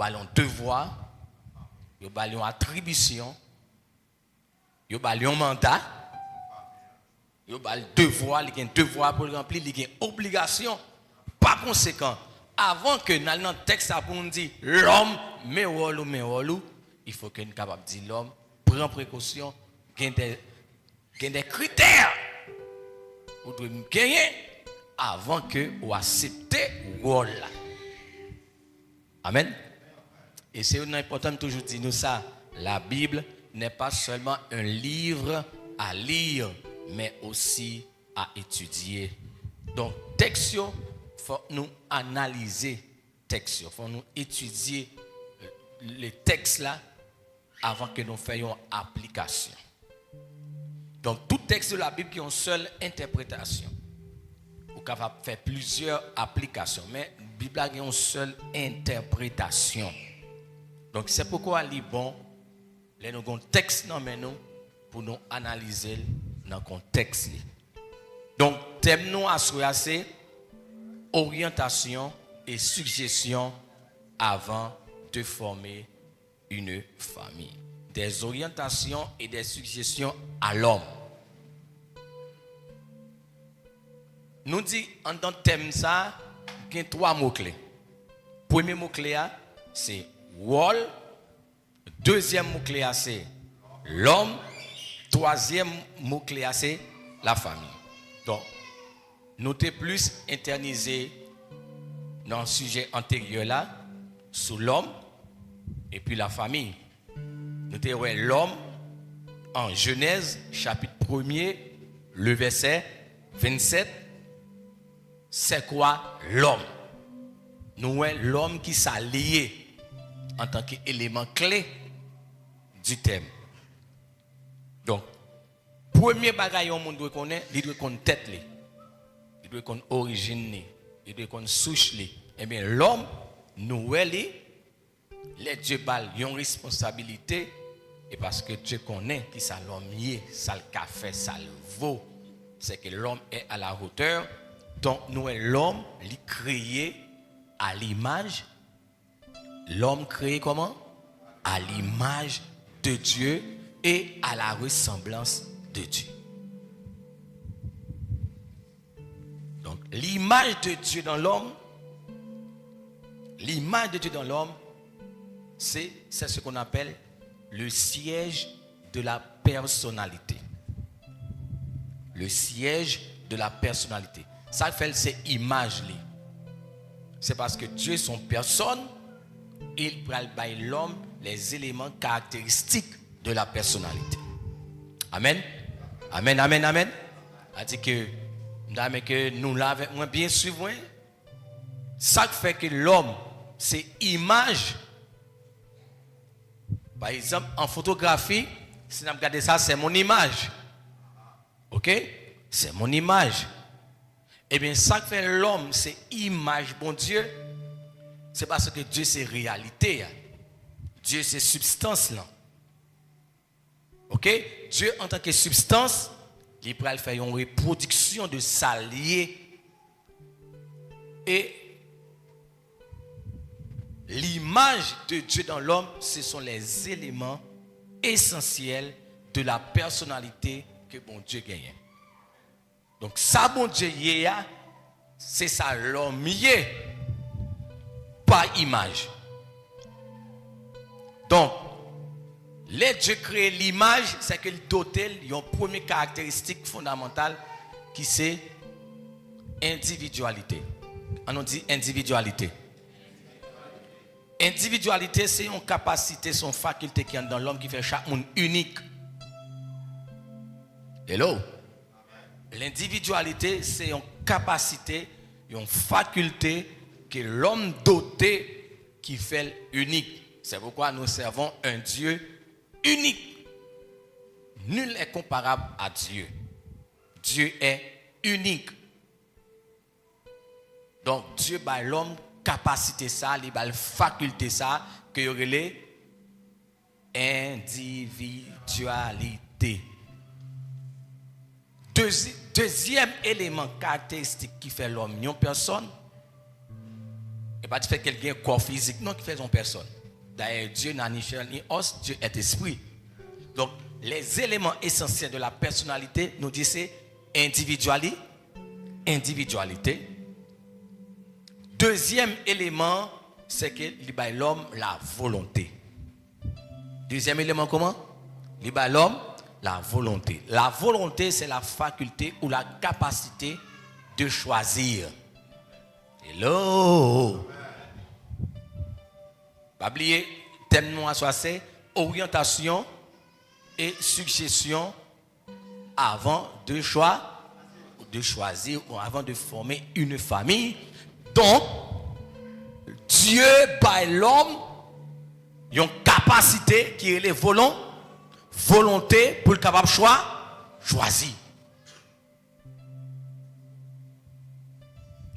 ballon devoir, yo ballon attribution, yo ballon mandat, yo ballon devoir, il y a un devoir pour le remplir, il y a une obligation. Par conséquent, avant que dans le texte pour nous dire l'homme mais rôle, il faut que nous capable de dire l'homme prend précaution, il y a des critères pour gagner avant que vous acceptez le rôle. Amen. Et c'est important de toujours dire nous ça. La Bible n'est pas seulement un livre à lire, mais aussi à étudier. Donc, texte, il faut nous analyser texte, il faut nous étudier les textes là avant que nous fassions application. Donc, tout texte de la Bible qui a une seule interprétation. Vous êtes capable de faire plusieurs applications, mais la Bible a une seule interprétation. Donc, c'est pourquoi il est bon, nous avons un texte dans nous pour nous analyser dans le contexte. Donc, thème nous à c'est orientation et suggestion avant de former une famille. Des orientations et des suggestions à l'homme. Nous dit en tant que thème ça, il y a 3 mots-clés. Premier mot-clé, c'est rôle. Deuxième mot-clé, c'est l'homme. Troisième mot-clé, c'est la famille. Donc, nous sommes plus internisés dans le sujet antérieur là, sous l'homme et puis la famille. Nous avons l'homme en Genèse, chapitre 1er, le verset 27. C'est quoi l'homme? Nous avons l'homme qui s'est lié en tant qu'élément clé du thème. Donc, premier bagage au monde doit connaître, il doit connaître tête, il doit connaître origine, il doit connaître souche. Eh bien, l'homme, nous les Dieu parlent, ils ont une responsabilité. Et parce que Dieu connaît qui ça l'homme y est, ça le café, ça le vaut. C'est que l'homme est à la hauteur. Donc, nous, l'homme, il est créé à l'image. L'homme créé comment? À l'image de Dieu et à la ressemblance de Dieu. Donc, l'image de Dieu dans l'homme, c'est ce qu'on appelle le siège de la personnalité. Le siège de la personnalité. Ça fait ces images-là. C'est parce que Dieu est son personne, il prend l'homme les éléments caractéristiques de la personnalité. Amen. Amen, amen, amen. C'est-à-dire que nous l'avons bien suivi. Ça fait que l'homme, c'est image. Par exemple, en photographie, si nous regardons ça, c'est mon image. Ok? C'est mon image. Eh bien, ça que fait l'homme, c'est image, bon Dieu. C'est parce que Dieu, c'est réalité. Dieu, c'est substance. Là. Ok? Dieu, en tant que substance, il peut faire une reproduction de sa liée. Et l'image de Dieu dans l'homme, ce sont les éléments essentiels de la personnalité que bon Dieu gagne. Donc, ça, bon Dieu, c'est ça l'homme, pas image. Donc, les Dieu créé l'image, c'est qu'il dote une première caractéristique fondamentale qui c'est individualité. On dit individualité. Individualité, c'est une capacité, son faculté qui est dans l'homme qui fait chaque monde unique. Hello? L'individualité, c'est une capacité, une faculté que l'homme doté qui fait unique. C'est pourquoi nous servons un Dieu unique. Nul n'est comparable à Dieu. Dieu est unique. Donc Dieu bat l'homme capacité ça, il bat faculté ça que y a individualité. Deuxième élément caractéristique qui fait l'homme, une personne, Et pas de fait quelqu'un un corps physique, non, qui fait son personne. D'ailleurs, Dieu n'a ni chair ni os, Dieu est esprit. Donc, les éléments essentiels de la personnalité, nous disent c'est individualité. Deuxième élément, c'est que l'homme la volonté. Deuxième élément, comment? L'homme la volonté. La volonté, c'est la faculté ou la capacité de choisir. Hello! Pas oublier, thème nous à c'est orientation et succession avant de choisir ou avant de former une famille. Donc, Dieu par l'homme une capacité qui est les volonté pour le capable choisir.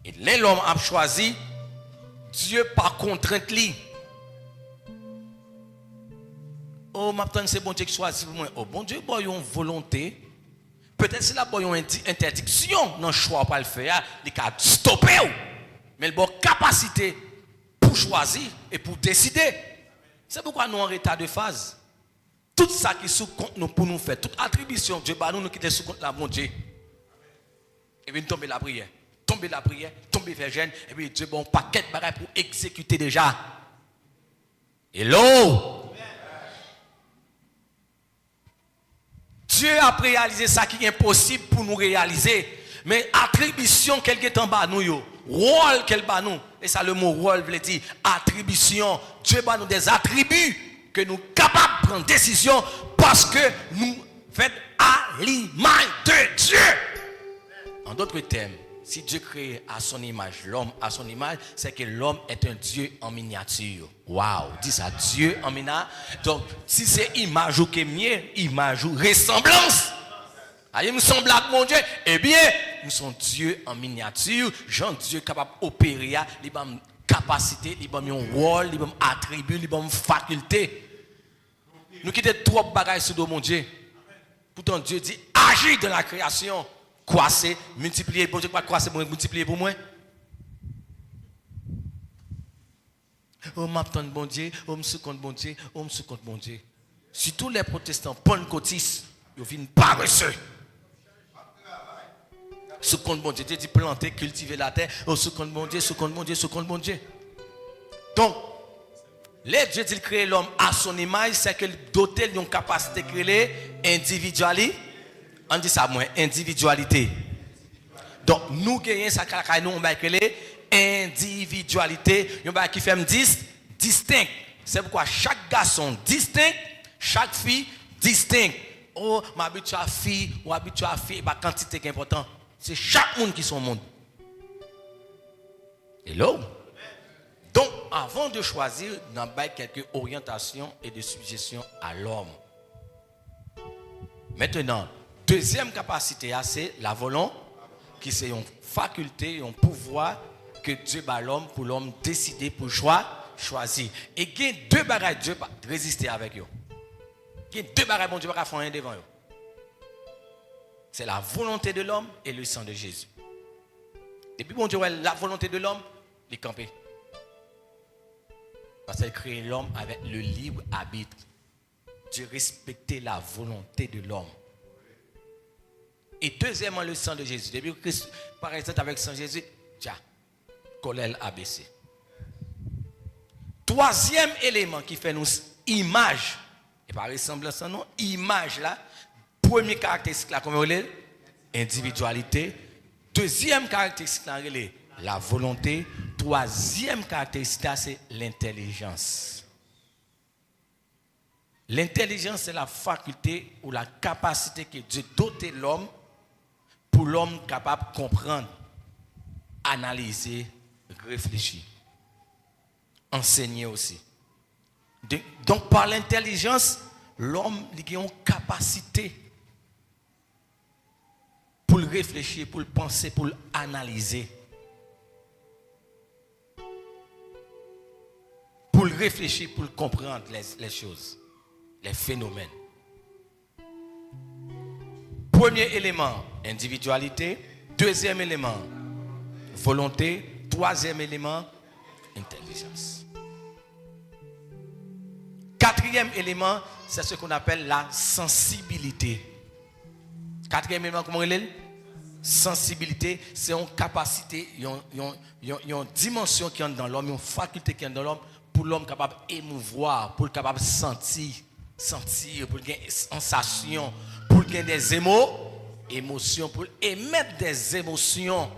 Et là l'homme a choisi, Dieu par contrainte lui. Oh, maintenant c'est bon Dieu qui choisit pour moi. Oh, bon Dieu, il y a une volonté. Peut-être c'est là qu'il y a une interdiction dans le choix pour le faire. Il a stoppé. Mais il y a une capacité pour choisir et pour décider. C'est pourquoi nous sommes en état de phase. Tout ça qui est sous compte nous pour nous faire, toute attribution, Dieu, nous quittons sous compte la bon Dieu. Et puis nous tomber la prière, tomber vers Gênes, et puis Dieu, bon paquet de bagages pour exécuter déjà. Hello! Dieu a réalisé ça qui est impossible pour nous réaliser. Mais attribution, quelqu'un en bas nous, rôle quel bas nous. Et ça le mot rôle veut dire attribution. Dieu bat nous des attributs que nous sommes capables de prendre décision parce que nous faisons à l'image de Dieu. En d'autres termes, si Dieu crée à son image, l'homme à son image, c'est que l'homme est un Dieu en miniature. Waouh, dis ça, Dieu en miniature. Donc, si c'est image ou mieux, image ou ressemblance. Allez, nous sommes là, mon Dieu. Eh bien, nous sommes Dieu en miniature. Jean Dieu capable d'opérer, il a une capacité, il a un rôle, il a un attribut, il a une faculté. Nous quittons trop de bagages sur nous, mon Dieu. Pourtant, Dieu dit, agis dans la création. Croissez, multipliez. Bon Dieu, quoi croissez, multiplier pour moi. Oh, m'attends, bon Dieu. Oh, me compte, bon Dieu. Oh, me compte, bon Dieu. Si tous les protestants pentecôtistes, ils viennent paresseux. Sous compte bon Dieu, Dieu dit planter, cultiver la terre. Oh, sous compte bon Dieu, sous compte bon Dieu, sous compte bon Dieu. Donc, les Dieu dit créer l'homme à son image, c'est que doter d'une capacité de créer individualité. On dit ça, moi, individualité. Donc, nous gagnons ça, nous, on va créer individualité. On va qui fait distinct. C'est pourquoi chaque garçon distinct, chaque fille distinct. Oh, ma habitude à fille, ou habitude à fille, bah, quantité qui est important. C'est chaque monde qui son monde. Hello? Donc, avant de choisir, nous avons quelques orientations et des suggestions à l'homme. Maintenant, deuxième capacité, c'est la volonté, qui c'est une faculté, un pouvoir que Dieu bat l'homme pour l'homme décider pour choisir. Et il y a deux bagages Dieu pas résister avec eux. Il y a deux bagages bon Dieu pas faire rien devant eux. C'est la volonté de l'homme et le sang de Jésus. Depuis bon Dieu, la volonté de l'homme, il est campé. Parce qu'il crée l'homme avec le libre arbitre. Dieu respectait la volonté de l'homme. Et deuxièmement, le sang de Jésus. Depuis que Christ, par exemple, avec le sang de Jésus, tiens, colère a baissé. Troisième élément qui fait nous image, et par ressemblance à nous, image là, premier caractéristique là, comme on dit, individualité. Deuxième caractéristique là, la volonté. Troisième caractéristique là, c'est l'intelligence. L'intelligence, c'est la faculté ou la capacité que Dieu dote l'homme pour l'homme capable de comprendre, analyser, réfléchir, enseigner aussi. Donc, par l'intelligence, l'homme a une capacité pour le réfléchir, pour le penser, pour l'analyser. Pour le réfléchir, pour le comprendre les choses, les phénomènes. Premier élément, individualité. Deuxième élément, volonté. Troisième élément, intelligence. Quatrième élément, c'est ce qu'on appelle la sensibilité. Quatrième élément, comment il est? Sensibilité, c'est une capacité, une dimension qui est dans l'homme, une faculté qui est dans l'homme, pour l'homme capable d'émouvoir, pour capable de sentir, pour qu'il y ait des sensations, pour qu'il y ait des émotions, pour émettre des émotions.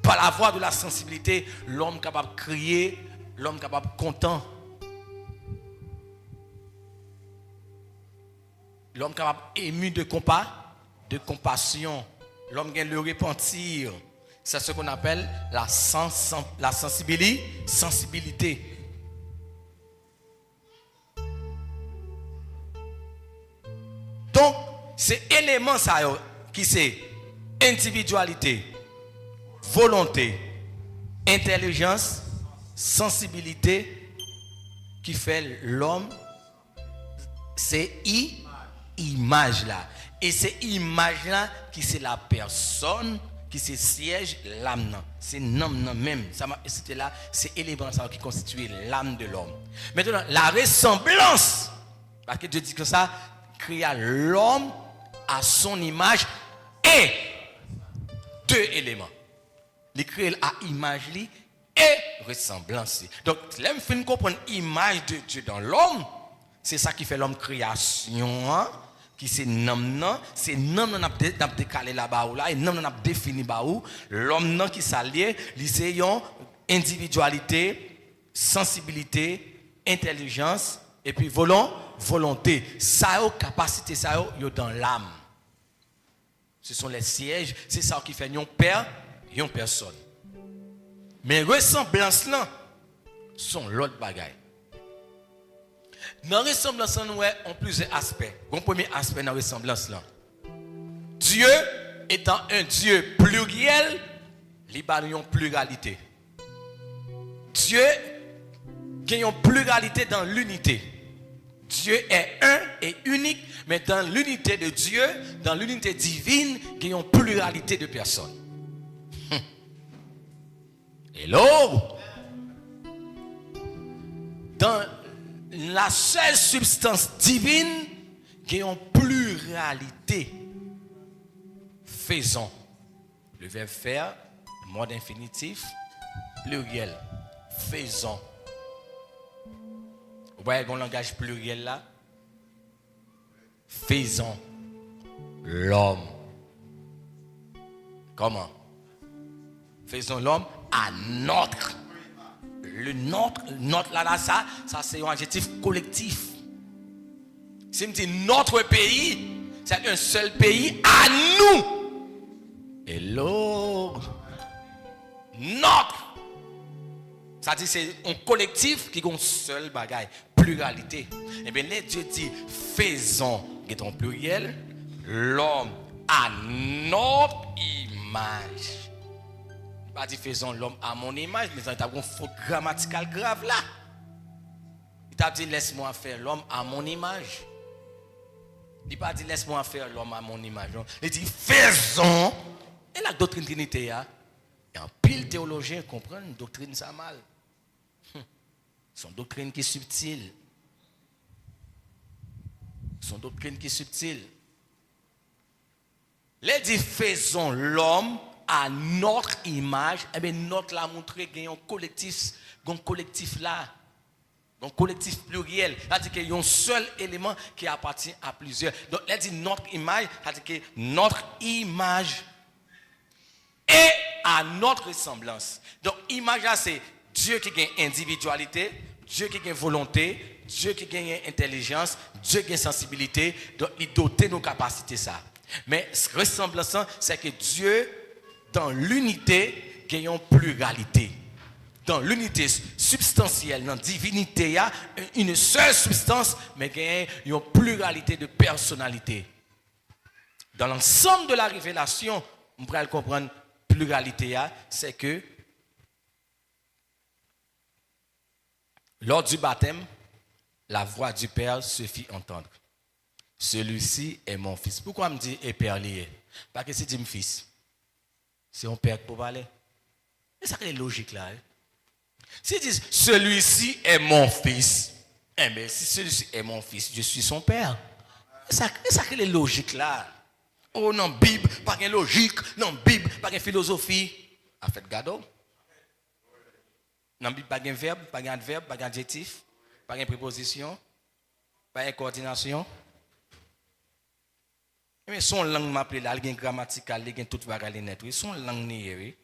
Par la voie de la sensibilité, l'homme capable de crier, l'homme capable de content. L'homme capable ému de compassion. L'homme qui a le repentir. C'est ce qu'on appelle la sensibilité. Donc, ces éléments ça, qui c'est individualité, volonté, intelligence, sensibilité, qui fait l'homme, c'est image là. Et c'est image là qui c'est la personne qui se siège l'âme. C'est l'âme même. C'était là, c'est l'élément qui constitue l'âme de l'homme. Maintenant, la ressemblance, parce que Dieu dit que ça, créa l'homme à son image et deux éléments. Il crée à image et ressemblance. Donc, l'homme fait comprendre l'image de Dieu dans l'homme. C'est ça qui fait l'homme création, hein? Qui c'est nom, c'est nom n'a décalé là-bas ou là, et nom n'a défini là où l'homme qui s'allie, c'est une individualité, sensibilité, intelligence et puis volonté. Ça a capacité, ça a dans l'âme. Ce sont les sièges, c'est ça qui fait une personne. Mais ressemblance là sont l'autre bagaille. Dans la ressemblance, nous avons plusieurs aspects. Le premier aspect dans la ressemblance, là. Dieu étant un Dieu pluriel, il y a une pluralité. Dieu a une pluralité dans l'unité. Dieu est un et unique, mais dans l'unité de Dieu, dans l'unité divine, il y a une pluralité de personnes. Hello? Dans la seule substance divine qui est en pluralité. Faisons. Le verbe faire, mode infinitif, pluriel. Faisons. Vous voyez le langage pluriel là? Faisons l'homme. Comment? Faisons l'homme à notre. Le notre là, ça c'est un adjectif collectif. Si je dis notre pays, c'est un seul pays à nous. Hello. Notre. Ça dit c'est un collectif qui a un seul bagaille, pluralité. Et bien là Dieu dit faisons, qui est en pluriel, l'homme à notre image. Pas dit faisons l'homme à mon image, mais il y a une faute grammaticale grave là. Il t'a dit laisse-moi faire l'homme à mon image. Il n'a pas dit laisse-moi faire l'homme à mon image. Il dit faisons. Et la doctrine trinité, il y a un pile théologien qui comprend une doctrine ça mal. C'est une doctrine qui est subtile. C'est une doctrine qui est subtile. Il dit faisons l'homme à notre image, eh bien, notre l'a montré qu'il y a un collectif là, un collectif pluriel. C'est-à-dire qu'il y a un seul élément qui appartient à plusieurs. Donc, il dit notre image, c'est-à-dire que notre image est à notre ressemblance. Donc, image là, c'est Dieu qui a individualité, Dieu qui a volonté, Dieu qui a intelligence, Dieu qui a sensibilité. Donc, il dote nos capacités ça. Mais ressemblance, c'est que Dieu dans l'unité, il y a une pluralité. Dans l'unité substantielle, dans la divinité, il y a une seule substance, mais il y a une pluralité de personnalités. Dans l'ensemble de la révélation, on pourrait comprendre pluralité, c'est que lors du baptême, la voix du Père se fit entendre. Celui-ci est mon fils. Pourquoi me dit et Père lié? Parce que c'est mon fils. C'est un père pour parler. Et ça c'est logique là. S'ils disent, celui-ci est mon fils, eh bien, si celui-ci est mon fils, je suis son père. Ça crée les logiques là. Oh, non, Bible, pas de logique, non, Bible, pas de philosophie. A fait gado. Non, Bible, pas de verbe, pas d'adverbe, pas d'adjectif, pas de préposition, pas de coordination. Mais son langue m'appelle là, il y a grammatical, il y a toute variété net. Son langue n'est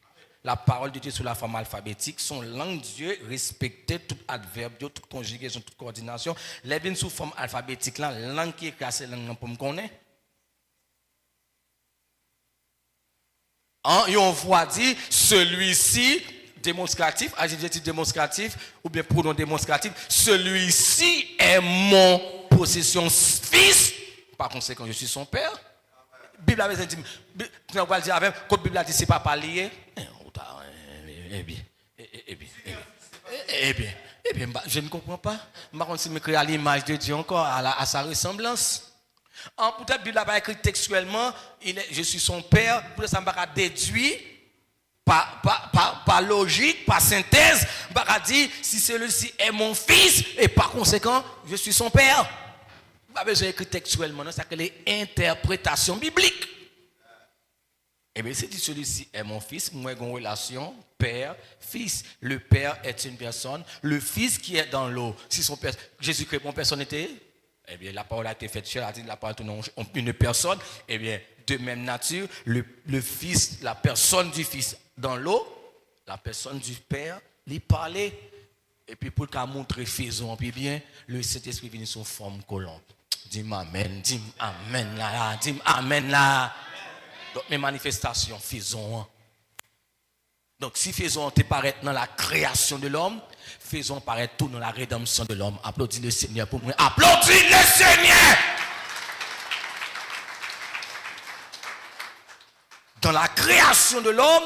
la parole de Dieu sur la forme alphabétique, son langue de Dieu respectait tout adverbe, toute conjugaison, toute coordination. Les bien sous forme alphabétique là, langue qui est cassée, langue pour me connaître. On voit dire celui-ci démonstratif, adjectif démonstratif ou bien pronom démonstratif, celui-ci est mon possession fils. Par conséquent, je suis son père. Bible a dit, tu vas dire avec, quand Bible a dit c'est pas parler. Eh bien, je ne comprends pas. Par contre, si je crée à l'image de Dieu encore, à sa ressemblance. Peut-être la Bible n'a pas écrit textuellement, je suis son père, peut-être ça ne va pas déduire, par logique, par synthèse, va dire si celui-ci est mon fils, et par conséquent, je suis son père. Pas besoin d'écrire textuellement, non, c'est que les interprétations bibliques. Eh bien, si celui-ci est mon fils, moi j'ai une relation père-fils. Le père est une personne, le fils qui est dans l'eau. Si son père, Jésus-Christ, mon personne était, eh bien, la parole a été faite chair, a dit la parole est une personne, eh bien, de même nature, le fils, la personne du fils dans l'eau, la personne du père, lui parlait. Et puis, pour qu'à montrer faisons, puis bien, le Saint-Esprit vient sous forme colombe. Dis-moi amen, dis-moi amen là, dis-moi amen là. Donc, mes manifestations, faisons. Donc, si faisons te paraître dans la création de l'homme, faisons paraître tout dans la rédemption de l'homme. Applaudis le Seigneur pour moi. Applaudis le Seigneur! Dans la création de l'homme,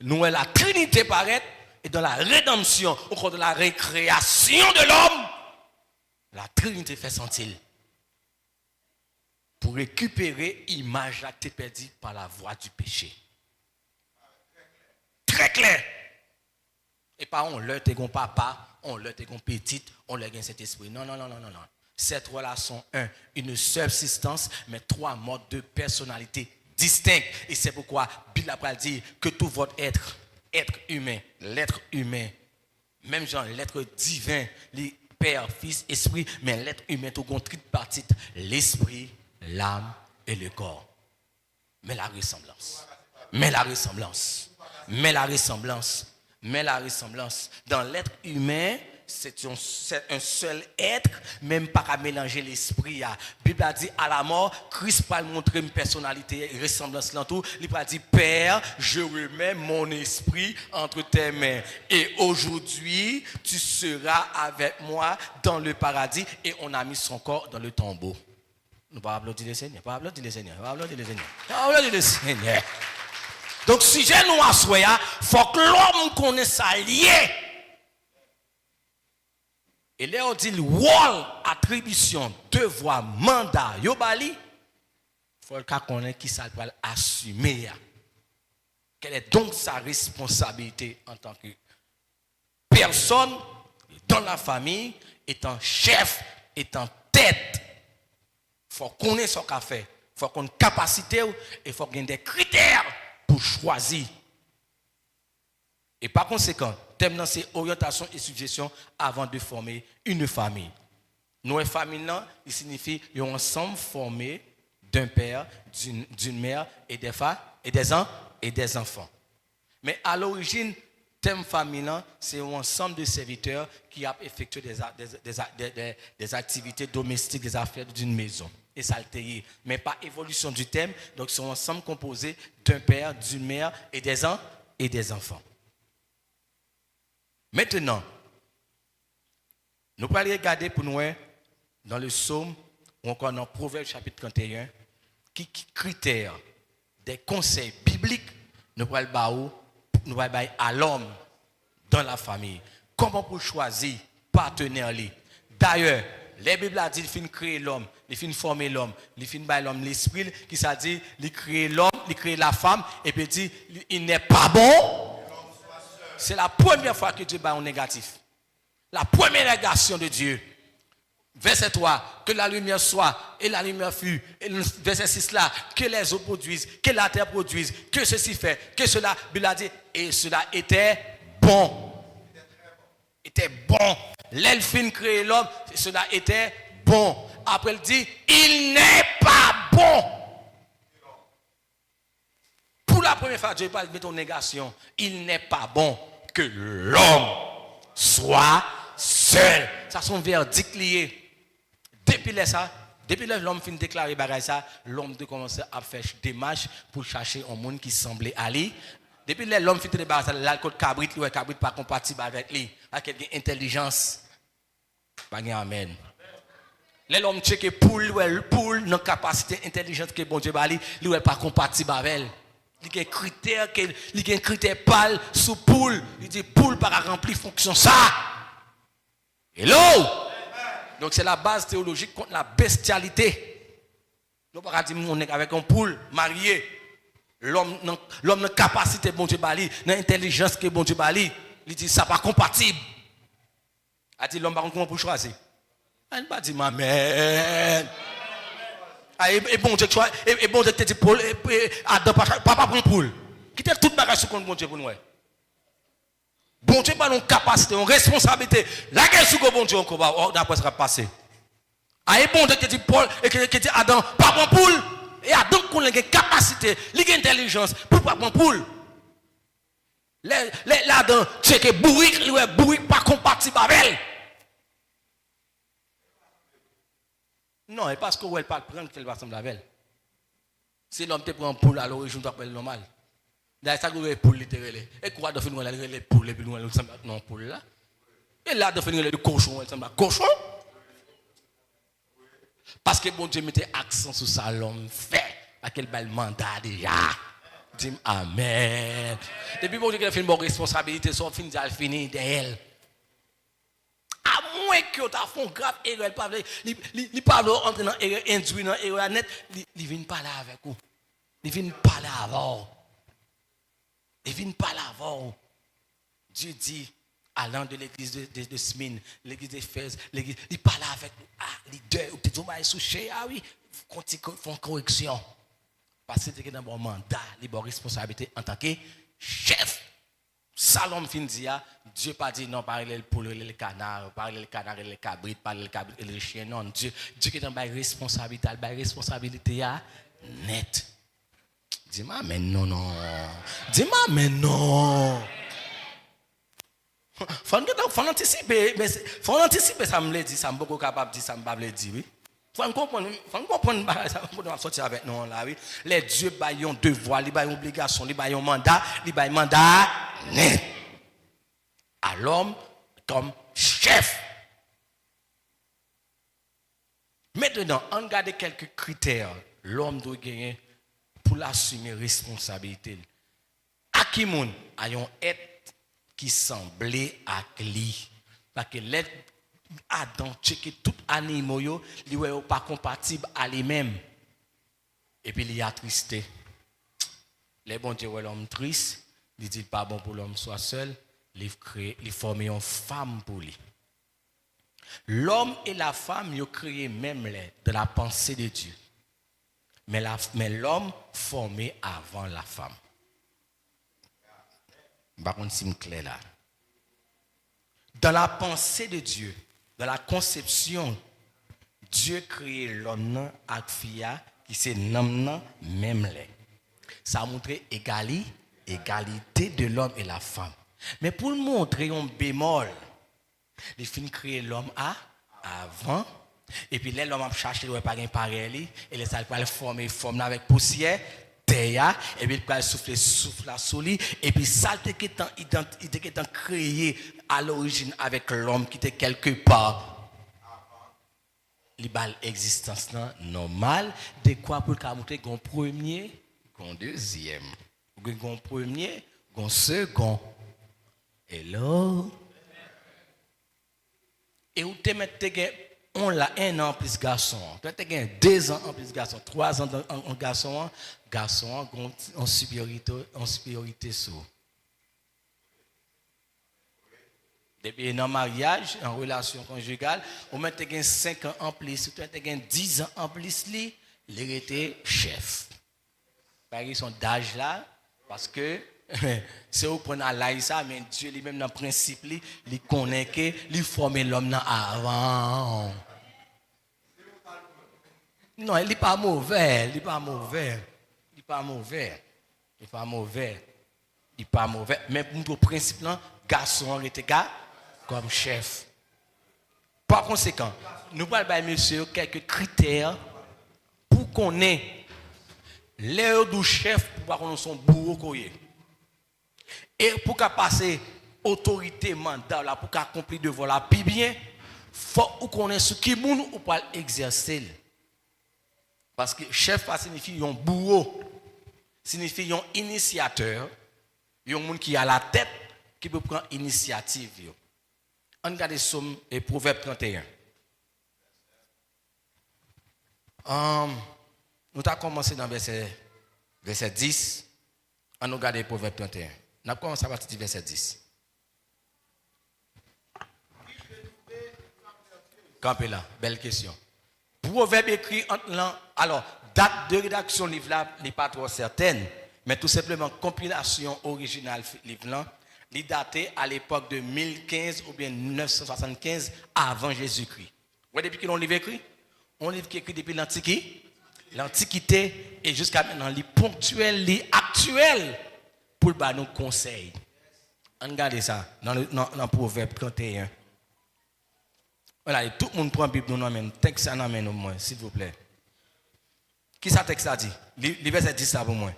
nous la Trinité paraître, et dans la rédemption, au cours de la récréation de l'homme, la Trinité fait sentir. Pour récupérer l'image là qui est perdue par la voie du péché. Très clair. Et pas on leur t'es papa, on leur t'es petite, on leur gagne cet esprit. Non. Cette relation, une subsistance, mais trois modes de personnalité distincts. Et c'est pourquoi Bible a dit que tout votre être humain, l'être humain, même genre l'être divin, les Père, Fils, Esprit, mais l'être humain, tout compte tripartite, l'esprit, l'âme et le corps. Mais la ressemblance. Dans l'être humain, c'est un seul être, même pas à mélanger l'esprit. La Bible a dit à la mort, Christ va montrer une personnalité, une ressemblance là tout. Il a dit, Père, je remets mon esprit entre tes mains. Et aujourd'hui, tu seras avec moi dans le paradis. Et on a mis son corps dans le tombeau. Nous pas applaudir le Seigneur, Donc, si j'ai nous assoyé, il faut que l'homme connaisse ça lié. Et là, on dit le rôle, attribution, devoir, mandat, yobali. Il faut qu'on connaisse qui ça va assumer. Quelle est donc sa responsabilité en tant que personne dans la famille, étant chef, étant tête. Il faut qu'on ait son café, il faut qu'on ait une capacité et il faut qu'on ait des critères pour choisir. Et par conséquent, thème dans ces orientations et suggestions avant de former une famille. Nos familles, il signifie un ensemble formé d'un père, d'une mère et des femmes et des enfants. Mais à l'origine, thème famille, c'est un ensemble de serviteurs qui a effectué des activités domestiques, des affaires d'une maison. Et ça le taillé. Mais pas évolution du thème, donc c'est un ensemble composé d'un père, d'une mère et des enfants. Maintenant, nous allons regarder pour nous dans le psaume ou encore dans Proverbe chapitre 31, qui critères des conseils bibliques nous allons à l'homme dans la famille. Comment pour choisir partenaire. D'ailleurs, les Bibles a dit qu'il faut créer l'homme, il il finit former l'homme, il finit by l'homme l'esprit qui ça dit, il crée l'homme, il crée la femme et puis dit il n'est pas bon. C'est la première fois que Dieu bat en négatif. La première négation de Dieu. Verset 3, que la lumière soit, et la lumière fut. Et verset 6 là, que les eaux produisent, que la terre produise, que ceci fait, que cela, Bible a dit, et cela était bon. Était bon. L'elfine créé l'homme, cela était bon. Après, il dit, il n'est pas bon. Pour la première fois, Dieu parle de ton négation. Il n'est pas bon que l'homme soit seul. Ça, son verdict lié. Depuis l'homme finit de déclarer ça, l'homme de commencer à faire des démarches pour chercher un monde qui semblait aller. Depuis l'homme finit de débarrasser l'alcool cabrit, le cabrit pas compatible avec lui, avec une intelligence. Pas amen. L'homme checké poule, non capacité intelligente que bon Dieu bali, lui pas compatible avec elle. Il y a un critère pâle sous poule, il dit poule pas remplir fonction ça. Hello. Donc c'est la base théologique contre la bestialité. Nous ne pouvons pas dire qu'on est avec un poule marié. L'homme n'a capacité bon Dieu bali, n'a intelligence que bon Dieu bali. Il dit ça pas compatible. A dit l'homme par contre comment pour choisir. Il pas dit maman. Et bon Dieu te dit Paul Adam papa prend poule. Quittez toute bagage sur compte bon Dieu pour nous. Bon Dieu pas une capacité, une responsabilité. La guerre sur bon Dieu encore d'après ce qui va passer. Et bon Dieu te dit Paul et que dit Adam pas prend poule. Et Adam qu'on a une capacité, une intelligence pour pas prendre poule. L'Adam checké bourrique pas compatible avec elle. Non, et parce que elle pas prendre qu'elle va sembler avec elle. Si l'homme te prend poule à l'origine, tu appelles normal. D'ailleurs, ça que poule littéralement. Et quoi de finir les poules et puis nous sommes non poule là. Et là de finir le cochon, elle semble cochon. Parce que bon Dieu mettait accent sur ça l'homme fait à quel bel mandat déjà. Dis amen. Depuis bon Dieu a fait une bonne responsabilité, son fin d'elle fini d'elle. À moins que tu as fait une grave erreur, il parle entre dans erreur induit dans erreur net, il vient parler avec vous. Il vient parler avant. Il vient parler avant. Dieu dit, allant de l'église de Smyrne, l'église d'Éphèse, l'église, il parle avec leader, ou peut-être que sous chez ah oui, font correction. Parce que c'est dans bon mandat, les bonnes responsabilités en tant que chef. Salom fin dit, Dieu pas dit non, parler pour le canard, parler le canard et le cabrit, parler le cabrit et le chien. Non, Dieu qui est dans la responsabilité net. Dis-moi, mais non, non. Dis-moi, mais non. Faut anticiper, mais faut anticiper, ça me l'a dit, ça me beaucoup capable de dire, ça me pas le dire, oui. Faut comprendre, ça va sortir avec nous là, oui. Les dieux baillent devoir, ils baillent obligation, ils baillent mandat, net. À l'homme comme chef. Maintenant, on regarde quelques critères, l'homme doit gagner pour l'assumer responsabilité. À qui moun a un être qui semblait à lui. Parce que l'être Adam checké tout animaux yo, li wè pas compatible à lui-même. Et puis il y a attristé. Les bon Dieu l'homme triste, il dit pas bon pour l'homme soit seul, il forme une femme pour lui. L'homme et la femme ils ont créé même de la pensée de Dieu. Mais l'homme formé avant la femme. Par contre, c'est clair là. Dans la pensée de Dieu, dans la conception, Dieu crée l'homme avec fille qui c'est l'homme même là. Ça a montré égalité de l'homme et la femme. Mais pour montrer un bémol, il finit créer l'homme avant. Et puis là, l'homme a cherché le pas pareil et les salles pour former forme avec poussière, terre et puis il va souffler sur lui et puis ça qui est créé à l'origine avec l'homme qui était quelque part. Il y a l'existence normale de quoi pour montrer qu'on premier, qu'on deuxième, qu'on premier, qu'on second. Hello. Et où te mettez on l'a 1 an plus garçon. Toi, tu as 2 ans en plus garçon, 3 ans en garçon, garçon en supériorité sur. Depuis dans le mariage, en relation conjugale, on met 5 ans en plus, tu as 10 ans en plus, il était chef. Par exemple, son d'âge là, parce que c'est au point à ça, mais Dieu lui-même dans le principe, il connaît que il forme l'homme avant. Non, il n'est pas mauvais, il n'est pas mauvais. Il n'est pas mauvais. Il n'est pas mauvais. Il n'est pas mauvais. Mais pour le principe, là, garçon était comme chef. Par conséquent, nous parlons, monsieur, quelques critères pour qu'on ait l'air du chef pour qu'on son bourreau. Et pour qu'on passe autorité, mandat, là, pour qu'on accomplit devoir là, puis bien, il faut qu'on ait ce qui moun ou pas exercer. Parce que chef signifie un bourreau, signifie un initiateur, un monde qui a la tête, qui peut prendre initiative. On regarde Somme et Proverbe 31. Nous avons commencé dans verset 10. On regarde Proverbe 31. Nous avons commencé à partir du verset 10. Campez là, belle question. Proverbe écrit entre l'an. Alors, date de rédaction livre là n'est pas trop certaine, mais tout simplement compilation originale livre là, il daté à l'époque de 1015 ou bien 975 avant Jésus-Christ. Vous voyez depuis que l'on livre écrit? On livre qui écrit depuis l'Antiquité et jusqu'à maintenant, il est ponctuel, il est actuel pour le nous conseil. Regardez ça dans le Proverbe 31. Voilà, tout le monde prend la Bible, nous amène. Texte ça amène au moins, s'il vous plaît. Qui ça texte a dit? Le verset 10 ça pour moi.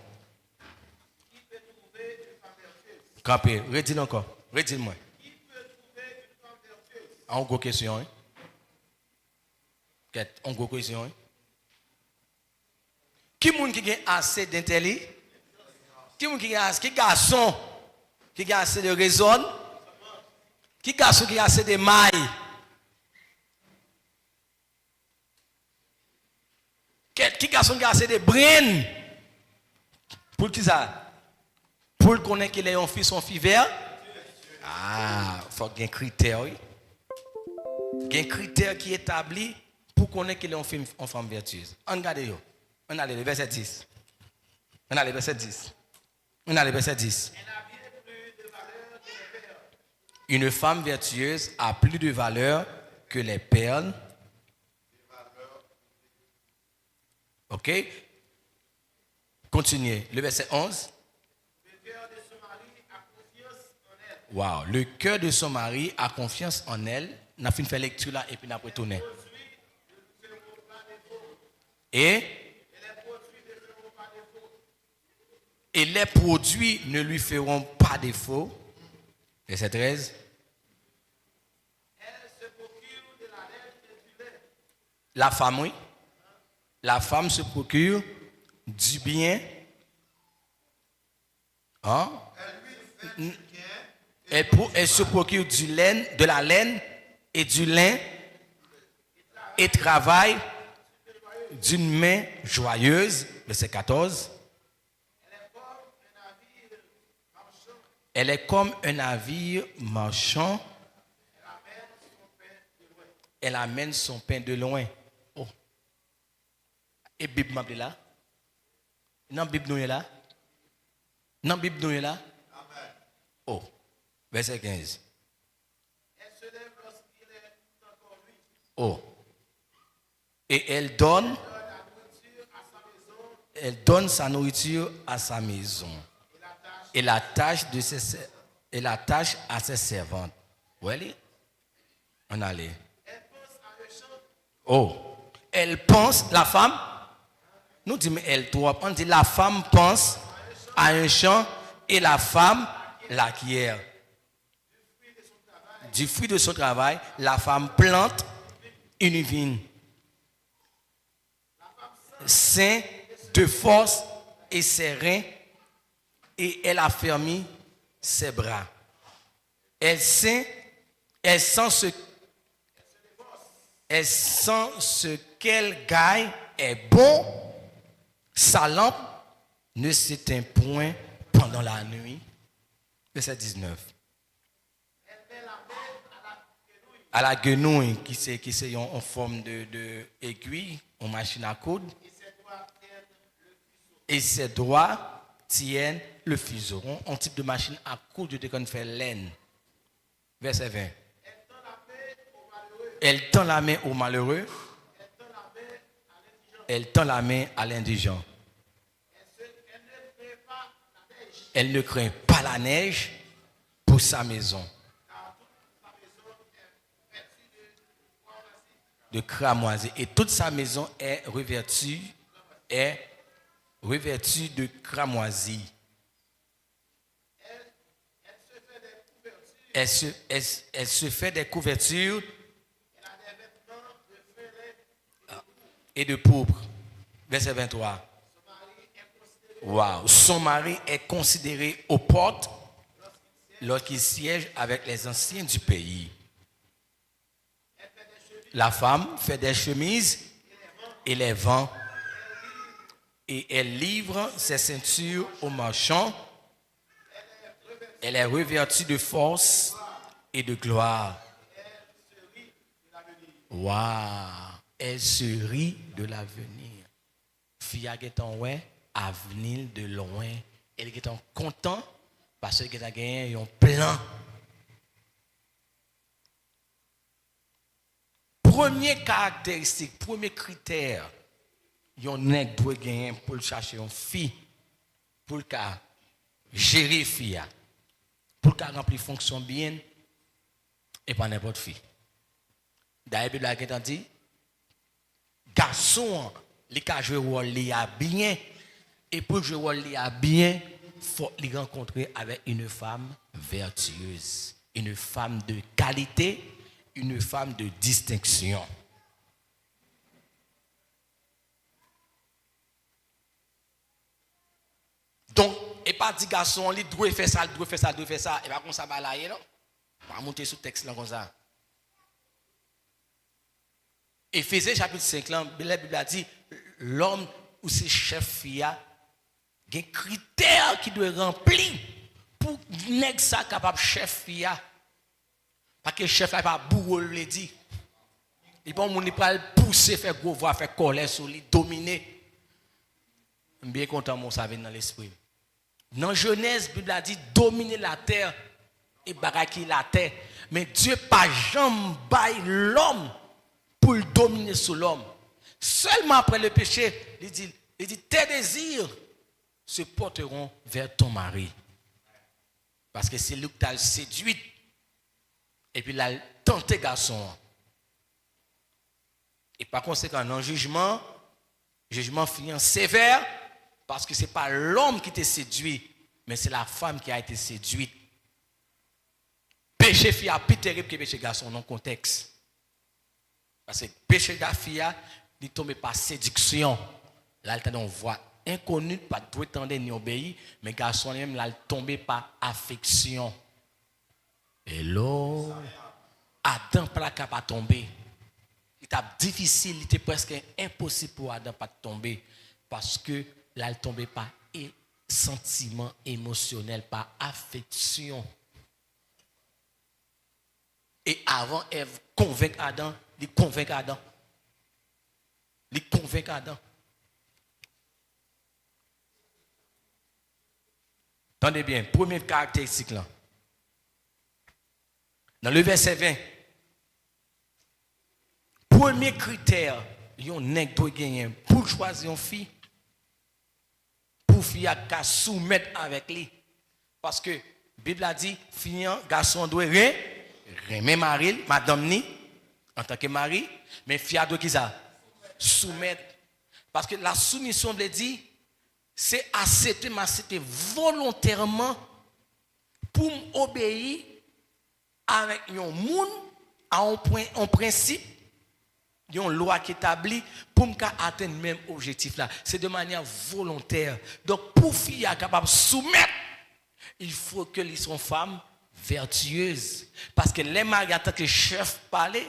Qui peut trouver une femme vertueuse? Campé, redis encore. Redis-moi. Qui peut trouver une femme vertueuse? En gros question, hein? En gros question, hein? Qui moun qui a assez d'intelligence? Qui moun qui a assez, qui garçon qui a assez de raison? Qui garçon qui a assez de mailles? Qui garçon qui a assez de brain? Pour qui ça? Pour connaître qu'il est un fils ou une fille vert? Ah, il faut qu'il y ait un critère, oui. Il y a un critère qui est établi pour connaître qu'il est une femme vertueuse. Regardez, on a le verset 10. On a le verset 10. On a le verset 10. Une femme vertueuse a plus de valeur que les perles. Ok? Continuez. Le verset 11. Le cœur de son mari a confiance en elle. Wow. Le cœur de son mari a confiance en elle. On a fait une lecture là et puis on a retourné. Et les produits ne lui feront pas défaut. Verset 13. Elle se procure de la laine et du lait. La femme, oui. La femme se procure du bien. Hein? Elle se procure de la laine et du lin et travaille d'une main joyeuse. Verset 14. Elle est comme un navire marchand. Elle amène son pain de loin. Oh. Et Bible m'a là? Non, Bible nous est là? Non, Bible nous est là? Oh. Verset 15. Elle se lève lorsqu'il est encore nuit. Oh. Et elle donne sa nourriture à sa maison. Et la tâche à ses servantes. Où elle est? On allait. Elle pense à un chant. Oh. Elle pense, la femme. Nous disons, elle toi. On dit la femme pense à un champ et la femme l'acquiert. Du fruit de son travail, la femme plante une vigne. Saint de force et serein, et elle a fermé ses bras. Elle sent ce Elle sent ce qu'elle gagne est bon. Sa lampe ne s'éteint point pendant la nuit. Verset 19. À la guenouille qui c'est en forme de aiguille, en machine à coudre. Et ses doigts tiennent le fuseau. Un type de machine à coudre de qu'on fait laine. Verset 20. Elle tend la main au malheureux. Elle tend la main à l'indigent. Elle ne craint pas la neige pour sa maison. De cramoisi. Et toute sa maison est revêtue de cramoisi. Elle se fait des couvertures et de pourpre. Verset 23. Wow. Son mari est considéré aux portes lorsqu'il siège avec les anciens du pays. La femme fait des chemises et les vend. Et elle livre ses ceintures aux marchands. Elle est revêtue de force et de gloire. Waouh! Elle se rit de l'avenir. Fia qui est en ouais, avenir de loin. Elle est en content parce qu'elle a gagné un plan. Première caractéristique, premier critère, yon nèg doit gagner pour chercher une fille, pour qu'elle gérer fille, pour qu'elle remplir fonction bien et pas n'importe fille. D'ailleurs, la Bible dit, garçon, il a joué rôle bien et pour jouer rôle bien, faut les rencontrer avec une femme vertueuse, une femme de qualité, une femme de distinction. Donc, et pas dit garçon, il doit faire ça, il doit faire ça, il doit faire ça, et pas comme ça va là, non? On va monter sous texte là comme ça. Éphésiens chapitre 5, là, la Bible a dit, l'homme ou ses chefs, il y a des critères qui doivent remplir pour nèg ça capable chef, il y a. Parce que le chef là pas bourreau le dit. Il pas mon pas pousser faire gros voix faire colère sur lui dominer. Bien content mon ça vient dans l'esprit. Dans Genèse, Bible a dit dominer la terre et baraki la terre, mais Dieu pas jamais bail l'homme pour le dominer sur l'homme. Seulement après le péché, il dit tes désirs se porteront vers ton mari. Parce que c'est lui qui t'a séduit. Et puis il a tenté garçon. Et par conséquent, dans le jugement finit sévère, parce que ce n'est pas l'homme qui t'a séduit, mais c'est la femme qui a été séduite. Péché fille a plus terrible que péché garçon dans le contexte. Parce que péché de fille, il tombe par séduction. Là, il a une voix inconnue, pas de tendre ni obéir, mais garçon même, là, il tombe par affection. Hello. Adam pas capable de tomber. Il était difficile, il était presque impossible pour Adam pas de tomber parce que là il tombait par sentiment émotionnel, par affection. Et avant Ève convainc Adam, il convainc Adam. Attendez bien, première caractéristique là. Dans le verset 20, premier critère, yon nèg doit gagner pour choisir une fille, pour fille à soumettre avec lui. Parce que la Bible a dit, fille, garçon doit remettre mari, madame ni, en tant que mari, mais fille doit qui ça? Soumettre. Parce que la soumission veut dire, c'est accepter volontairement pour m'obéir avec un monde à un principe, une loi qui établit pour atteindre le même objectif là. C'est de manière volontaire. Donc pour fille capable de soumettre, il faut que les sont femmes vertueuses. Parce que les maris en tant que chef parler,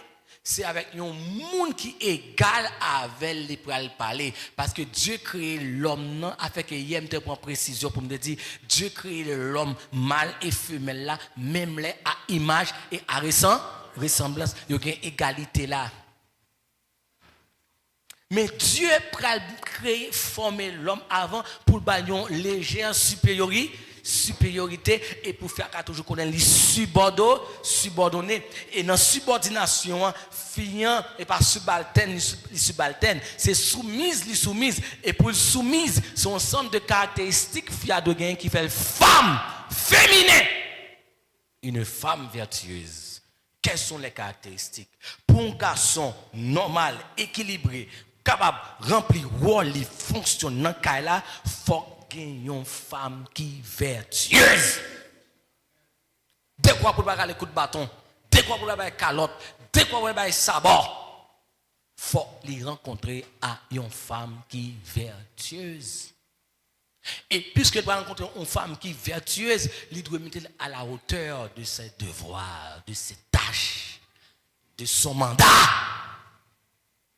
c'est avec un monde qui est égal avec les pour parler. Parce que Dieu crée l'homme, non, afin que hier me prend précision pour me dire, Dieu crée l'homme mâle et femelle là, même les à image et à ressemblance. Il y a une égalité là. Mais Dieu a créé, formé l'homme avant pour gagner une légère supériorité et pour faire qu'à toujours connaître les subordonnés. Et dans la subordination, fiant et pas subalterne, c'est soumise. Et pour soumise, c'est un ensemble de caractéristiques fiadogain qui fait femme féminin. Une femme vertueuse. Quelles sont les caractéristiques? Pour un garçon normal, équilibré, capable de remplir le rôle, il fonctionne dans le cas là, il faut qu'il y ait une femme qui est vertueuse. Dès qu'on peut pas les coups de bâton, dès qu'on peut pas calotte, dès qu'on peut pas sabot, il faut les rencontrer à une femme qui est vertueuse. Et puisque tu vas rencontrer une femme qui est vertueuse, il doit mettre à la hauteur de ses devoirs, de ses tâches, de son mandat.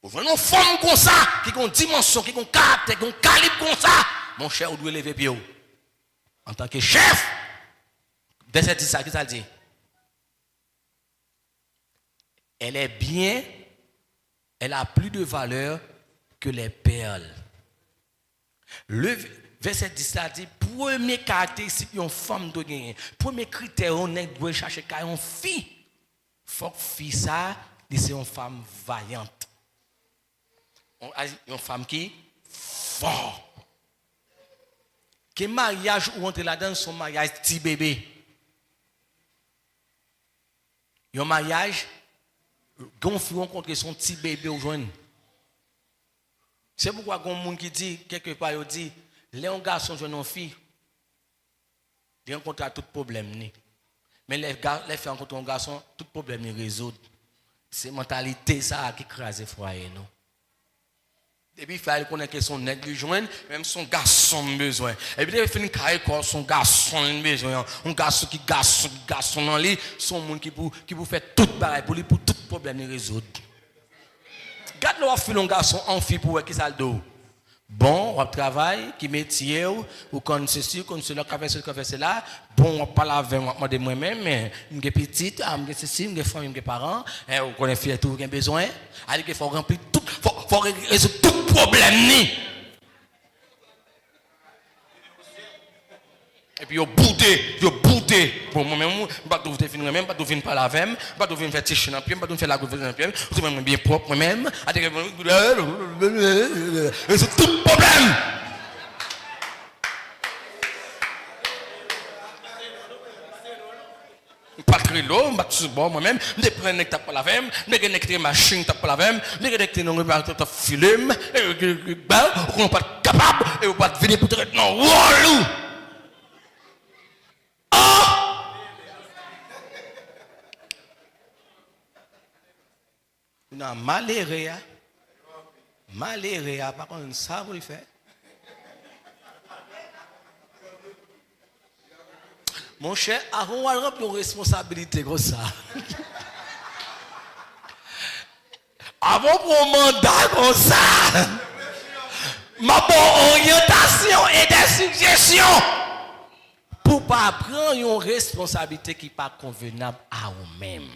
Vous voyez une femme comme ça, qui a une dimension, qui a un caractère, qui a un calibre comme ça, mon cher, vous devez lever pied. En tant que chef, de cette ça, qu'est-ce que ça dit? Elle est bien, elle a plus de valeur que les perles. Le verset 10 ça dit, premier caractéristique d'une femme de gagner, premier critère, on doit chercher une fille. Il faut que fille ça, c'est une femme vaillante. Une femme qui fort. Quel mariage où entre là-dedans son mariage petit bébé. Un mariage, gonfle rencontrer son petit bébé au joint. C'est pourquoi il y a un monde qui dit, quelque part, il dit, les garçons jouent une fille, ils rencontrent tout problème. Mais les filles rencontrent un garçon, tout problème est résolu. C'est la mentalité ça qui crase le foyer. Et puis il fallait connaître que son nègre lui joigne, même son garçon besoin. Et puis il finit carré quoi son garçon besoin. Un garçon qui garçon dans lui, son monde qui pour faire tout pareil pour lui pour tout problème résoudre. Garde le fil un garçon en fille pour qui ça le dos. Bon, on travaille, qui métier ou qu'on ceci, qu'on cela, qu'on fait cela. Bon, on parle avec moi-même, mais je suis petite, je suis ceci, je suis famille, je suis parents, on connaît faire tout, on a besoin. Alors qu'il faut remplir tout, faut résoudre tout problème. Et puis, yo boudé. Bon, moi-même, je ne vais pas finir même, je ne vais pas la veille, je ne vais pas faire ticher dans le pied, je ne vais pas faire la gouverne dans le pied, je vais bien propre moi-même. C'est tout problème. Je ne vais pas créer l'eau, je ne vais pas sur bord moi-même, je vais prendre un tape la veille, je vais connecter une machine tape la veille, je vais connecter un film, et vous ne pas capable, et vous ne pas venir pour traiter non, wallou. Non, malheureux, par contre, ça vous le faites. Mon cher, avant de remplir une responsabilité comme ça, avant pour un mandat comme ça, ma bonne orientation et des suggestions pour ne pas prendre une responsabilité qui n'est pas convenable à vous-même.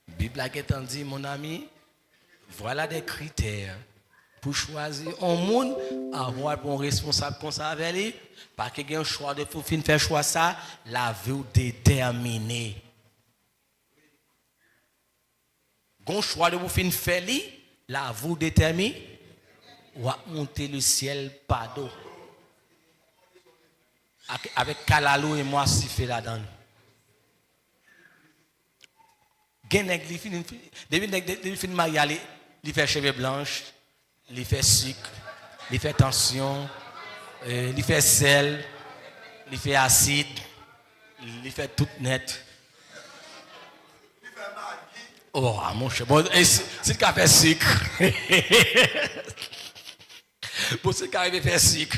La Bible a dit, mon ami, voilà des critères pour choisir un monde, avoir un responsable comme ça avec lui, parce qu'il y a un choix de pour faire choix ça, la vie déterminée. Un choix de pour faire lui, la vie déterminée, ou à monter le ciel pas d'eau. Avec Kalalo et moi, si fait la donne. Depuis fin mariage, il fait cheveux blanches, il fait sucre, il fait tension, il fait sel, il fait acide, il fait tout net. Oh, mon cher, bon, c'est le café sucre. Pour ce qui arrive à faire sucre.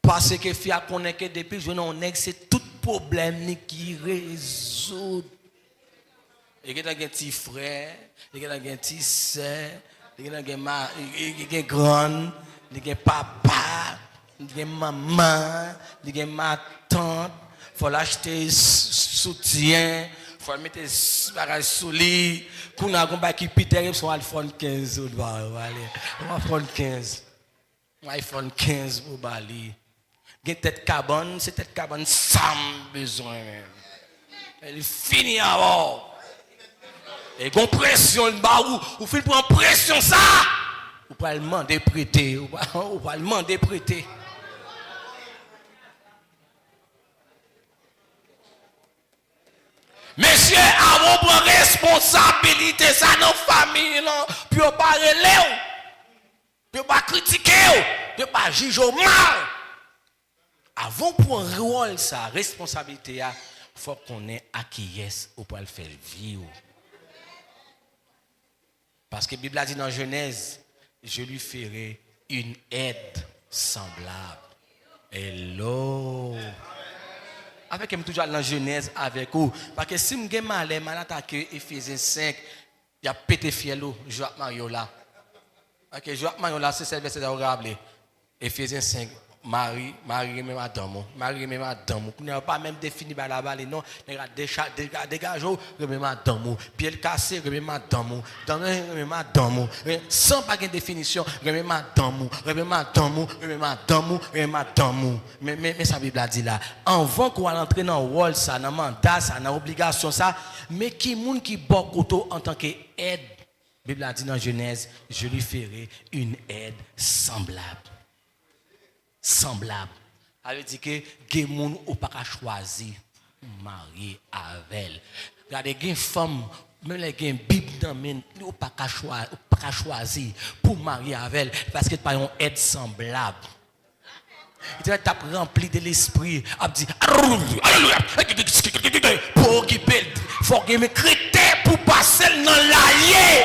Parce que fia connaît que depuis je n'en ai c'est tout problème qui résout. Il y a un petit frère, il y a un petit sœur, il y a un grand, il y a papa, il y a maman, il y a ma tante. Il faut l'acheter soutien, il faut mettre des bagages sous lit. Quand on a un bac qui est terrible, on va iPhone 15. On va iPhone 15. iPhone 15 pour Bali. Il y a tête cabane, c'est tête cabane sans besoin. Elle est finie avant. Et qu'on pression le bas ou fait pour pression ça. Ou pas le demander prêter, ou pas le demander prêter. Monsieur, avant prendre responsabilité ça dans la famille là, puis on pas relève, puis on pas critiquer, puis on pas juger mal. Avant pour un rôle ça, responsabilité il faut qu'on ait acquiesce ou pas le faire vivre. Parce que la Bible a dit dans Genèse, je lui ferai une aide semblable. Hello. Avec moi toujours dans Genèse avec vous. Parce que si je suis mal attaqué Ephésiens 5, il y a pété fielo, Joachim Mariola. Ok, Joachim Mariola, c'est ce verset d'orable. Ephésiens 5. Marie même madame, Marie même madame. Vous n'avez pas même défini par la balle, non. Dégage, même madame. Pied cassé, même madame. Même madame. Sans pas de définition, même madame. Même madame. Même madame. Même madame. Mais sa Bible a dit là. Avant qu'on entre dans le rôle, ça, dans le mandat, ça, dans l'obligation, ça. Mais qui moun qui bokoto en tant qu'aide. La Bible a dit dans Genèse, je lui ferai une aide semblable. Semblable. Elle dit que les gens n'ont pas choisi marier avec elle. Regardez, les femmes, même les Bible n'ont pas choisi pour marier avec elle parce qu'elle n'a pas une aide semblable. Il est rempli de l'esprit. Il dit pour occuper, il faut qu'il y ait des critères pour passer dans l'allié.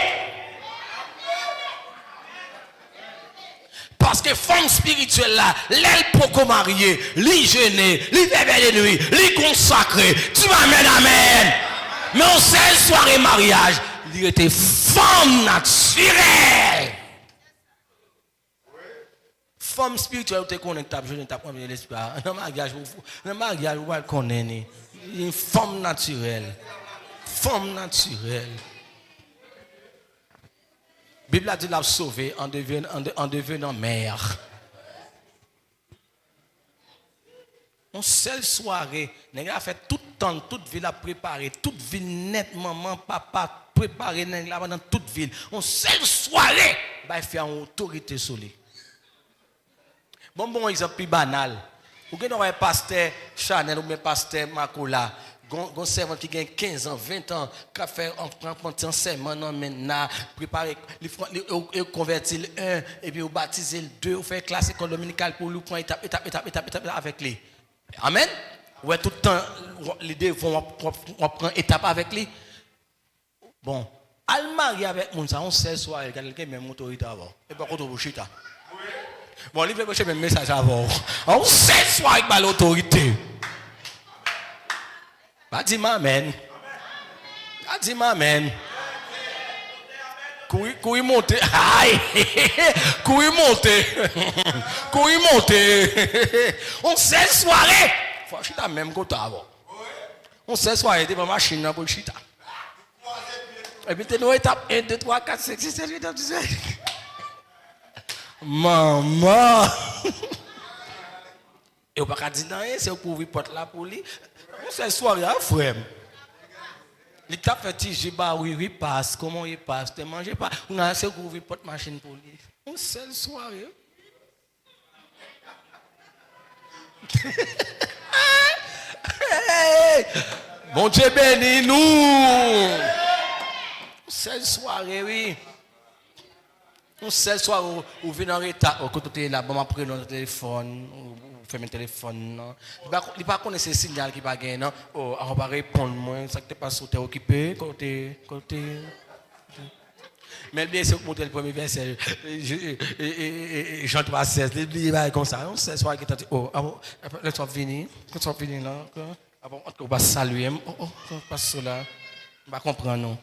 Parce que femme spirituelle là, l'aile pour marier, li jeûner, li faire de nuit, li consacrer, tu m'amènes amen. Mais on sait soirée mariage, il était femme naturelle. Femme spirituelle, tu es connectable, je ne t'ai pas mis l'esprit. Dans le mariage, vous le connaissez. Une femme naturelle. Femme naturelle. La Bible a dit l'a sauvé en devenant mère. Une seule soirée, nous avons fait tout le temps, toute ville a préparé, toute ville nette, maman, papa, préparé dans toute ville. Une seule soirée, il fait une autorité sur lui. Bon exemple plus banal. Vous avez un pasteur Chanel ou un pasteur Makola. Un servant qui a 15 ans, 20 ans, qui a fait un serment maintenant, préparer, il convertit le 1, et puis il baptise le 2, il fait classe école dominicale pour lui prendre étape avec lui. Amen? Ouais, tout le temps, les deux vont prendre étape avec lui. Bon, al marier avec mon ça, on sait soit quelqu'un même autorité avant. Et pas contre chita. Bon, il veut chercher même message avant. On sait soit avec l'autorité. Pas dit amen. Pas dit amen. Couille monter. Aïe. Couille monter. Couille monter. On sait soirée. Faut chita même côté avant. On sait soirée devant machine pour chita. Et puis tu étape 1 2 3 4 5 6 7 8 9 10. Maman. Et on pas dire rien, c'est pour ouvrir porte là pour lui. On sait soirée à frère. Il t'a fait tiger bah oui il passe, comment il passe, tu manges pas. On a c'est pour ouvrir porte machine pour lui. On sait soirée. Bon Dieu bénis nous. C'est soirée oui. On sait soir ou venir en retard au côté là bon après notre téléphone ou fermer téléphone non. Il pas connaître ce signal qui pas gagner non. Oh on va répondre moi ça que t'es pas sauté occupé côté. Mais bien c'est montrer le premier verset Jean 3:16 il va comme ça on sait soir qui t'a dit oh laisse-moi venir quand on finit là on va saluer oh passe là Je ne comprends non.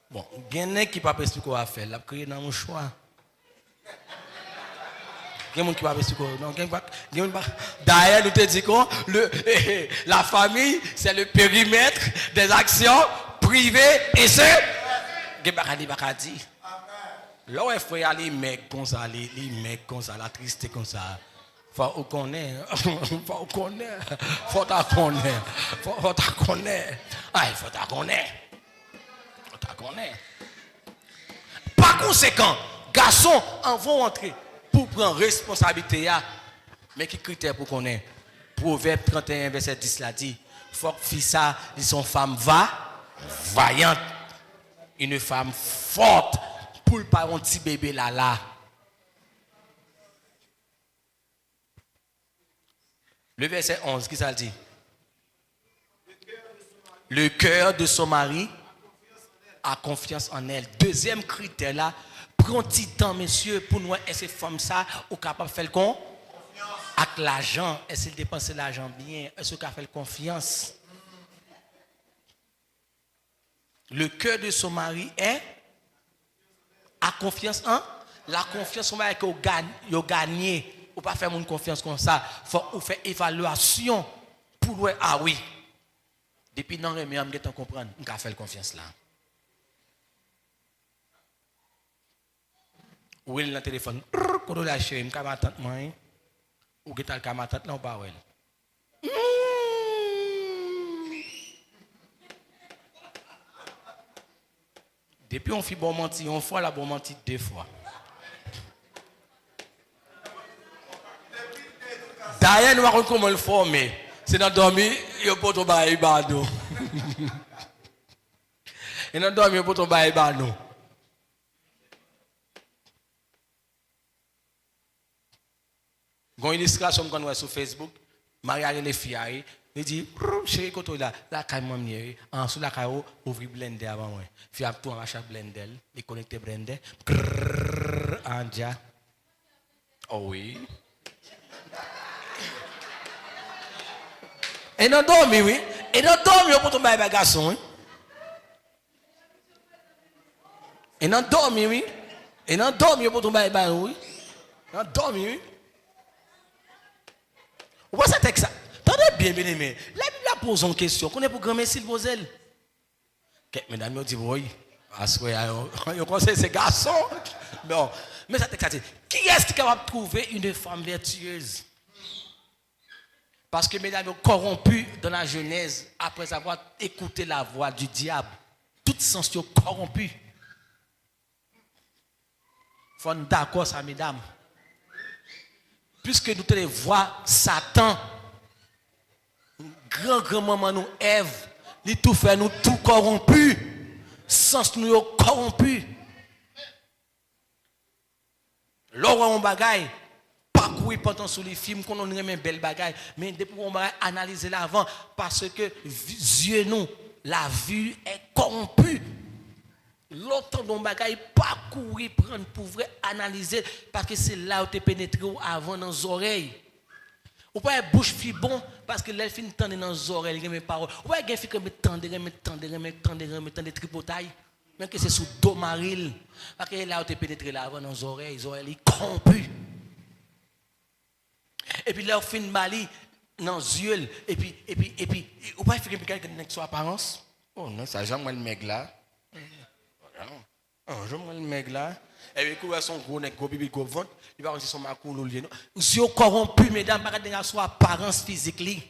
Bon, il y en a qui ne peuvent pas expliquer quoi faire. Il a créé dans mon choix. Il y a des gens qui ne peuvent pas expliquer. D'ailleurs, nous te disons que la famille, c'est le périmètre des actions privées et ce. Il n'y a pas de dire. Là où il faut aller, les mecs comme ça, la tristesse comme ça. Faut connaître, faut connaître, faut connaître, faut connaître. Ah, il faut connaître. Par conséquent, garçons en vont entrer pour prendre responsabilité. Mais qui critère pour connaître? Proverbe 31, verset 10 là dit, faut que fille ça, ils sont femmes vaillantes, une femme forte pour le pas un petit bébé là. Le verset 11, qui ça dit? Le cœur de son mari a confiance en elle. Deuxième critère là, prends petit temps, messieurs, pour nous, est-ce que femme ça, ou capable de faire le con? Avec l'argent, est-ce qu'il dépense l'argent bien? Est-ce qu'il a fait confiance? Le cœur de son mari a confiance en? La confiance, on va gagner. Ou pas faire une confiance comme ça. Il faut faire évaluation pour voir, ah oui. Depuis non, mais je vais comprendre. On va faire confiance là. Ou il le téléphone, quand on l'a chéri, je vais attendre moi. Ou que tu as le camarade là, ou pas ouais. Depuis on fait bon menti, on fois la bon menti deux fois. D'ailleurs, nous allons comment le former. C'est dans dormir, il n'y a pas de bail bado. Et dans dormir, il n'y a pas de bail bado. Une illustration qu'on voit sur Facebook, Maria et les filles, il dit, chérie, quand là, la caille m'a mis, en sous la caille, ouvrir Blender avant moi. Puis après, on achète Blender, il connecte Blender, en dia. Oh oui. Et dans dormi, oui. Et dans dormi, on peut tomber avec un garçon. Et dans dormi, oui. Et dans dormi, on peut tomber avec un oui. Dans dormi, oui. Vous voyez ça texte ça? Attendez bien, bien aimé. La Bible pose une question. Qu'on est pour grand s'il pose elle. Mesdames, ils disent oui. Parce que conseille ces garçons. Non. Mais ça texte ça dit. Qui est-ce qui est capable de trouver une femme vertueuse? Parce que mesdames sont corrompus dans la Genèse après avoir écouté la voix du diable. Tout sens sont corrompus. Il faut être d'accord ça, mesdames. Puisque nous te voix Satan, grand maman nous Ève, il tout fait nous tout corrompus. Sens nous corrompus. L'or on bagaille. Parcourir pendant sur les films qu'on a une belle bagaille mais depuis on va analyser l'avant parce que yeux nous la vue est corrompue l'autre dont bagaille parcourir prendre pour vrai analyser parce que c'est là où tu pénétré avant dans les oreilles ou pas bouche fi bon parce que l'elle fin tendre dans les oreilles mes paroles ou pas gen fi que tendre tripotaille même que c'est sous dos maril parce que là où tu pénétré là avant dans les oreilles corrompues. Et puis leur fin mali dans les yeux et puis ou pas faire quelqu'un qui soit apparence. Oh non, ça jamais le mec là. Oh, jamais le mec là. Et puis quoi son gros nez gros bibi gros ventre, il va aussi son macou l'olier non. Yeux corrompus mesdames, pas de soit apparence physique li.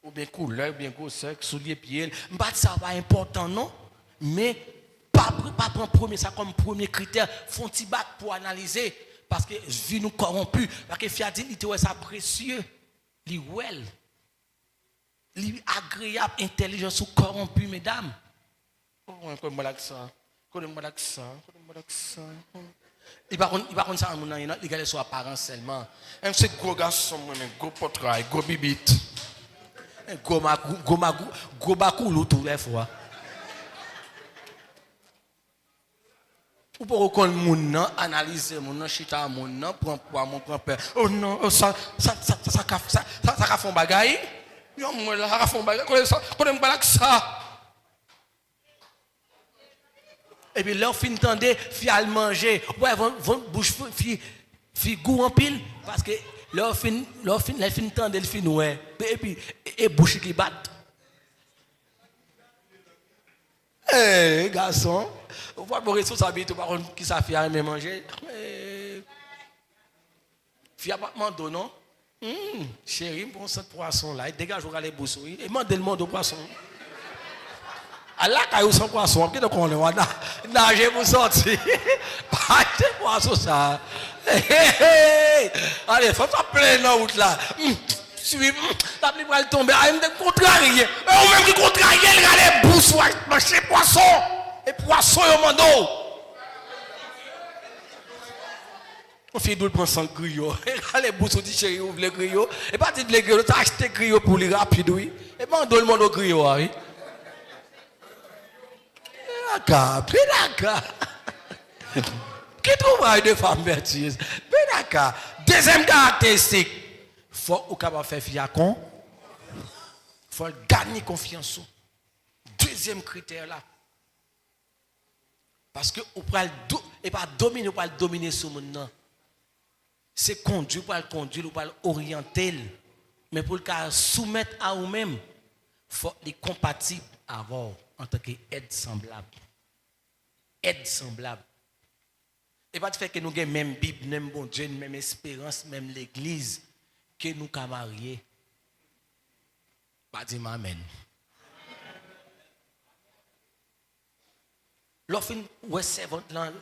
Ou bien couleur, bien gros sec, soulier pied. Pas ça pas important non, mais pas prendre premier ça comme premier critère, font petit bac pour analyser. Parce que vie nous corrompus, parce que fiadine, il était ça précieux, il well, il agréable, intelligence ou corrompu, mesdames. Oh, comment l'accent, comment l'accent. Il va contre ça, il regarde sur apparence seulement. Même ces gros garçons, gros potrail, gros bibite, gros bacoulou tous les fois. Ou pour reconnaître mon nom, analyser mon nom, chita mon nom, prendre poids mon grand-père. Oh non, ça fait un bagaille. Yo, moi là, ça fait un bagaille. Connais pas ça. Et puis leur fin tendait, fi al manger. Ouais, vont bouche fi goût en pile parce que leur fin tendait le fin ouais. Et puis et bouche qui bat. Eh garçon, on voit bon responsabilité par contre qui ça fait à manger. Fi appartement non? Chérie, bon ce poisson là, dégage au les bousses et mandez le monde au poisson. À la caillou sans poisson, qui donc on est nager pour sortir. Pas de poisson ça. Allez, faut pas plein dans route là. Suis la pluie va tomber, il me contrarier. Ou même qui contrarier, il a les bousses manger poisson. Et poisson au mando. On fait d'où prendre 100 griots. Les bousses dit chérie, ouvre les griots. Et pas dit les griots, tu as acheté griots pour les rapide oui. Et mando le monde au griot oui. Pédaka. Qui trouve de femmes vertueuses? Pédaka. Deuxième caractéristique, il faut ou capable faire fiacon. Il faut gagner confiance. Deuxième critère là. Parce que ou pas et pas dominer ou pas dominer sur mon nom. C'est conduire pour le conduire ou pas orienter. Mais pour le cas soumettre à vous-même, il faut être compatible avant en tant qu'aide semblable. Aide semblable. Et pas de fait que nous avons même Bible, même bon Dieu, même espérance, même l'église, que nous sommes mariés. Pas dire amen. L'offre, ouais, servante là,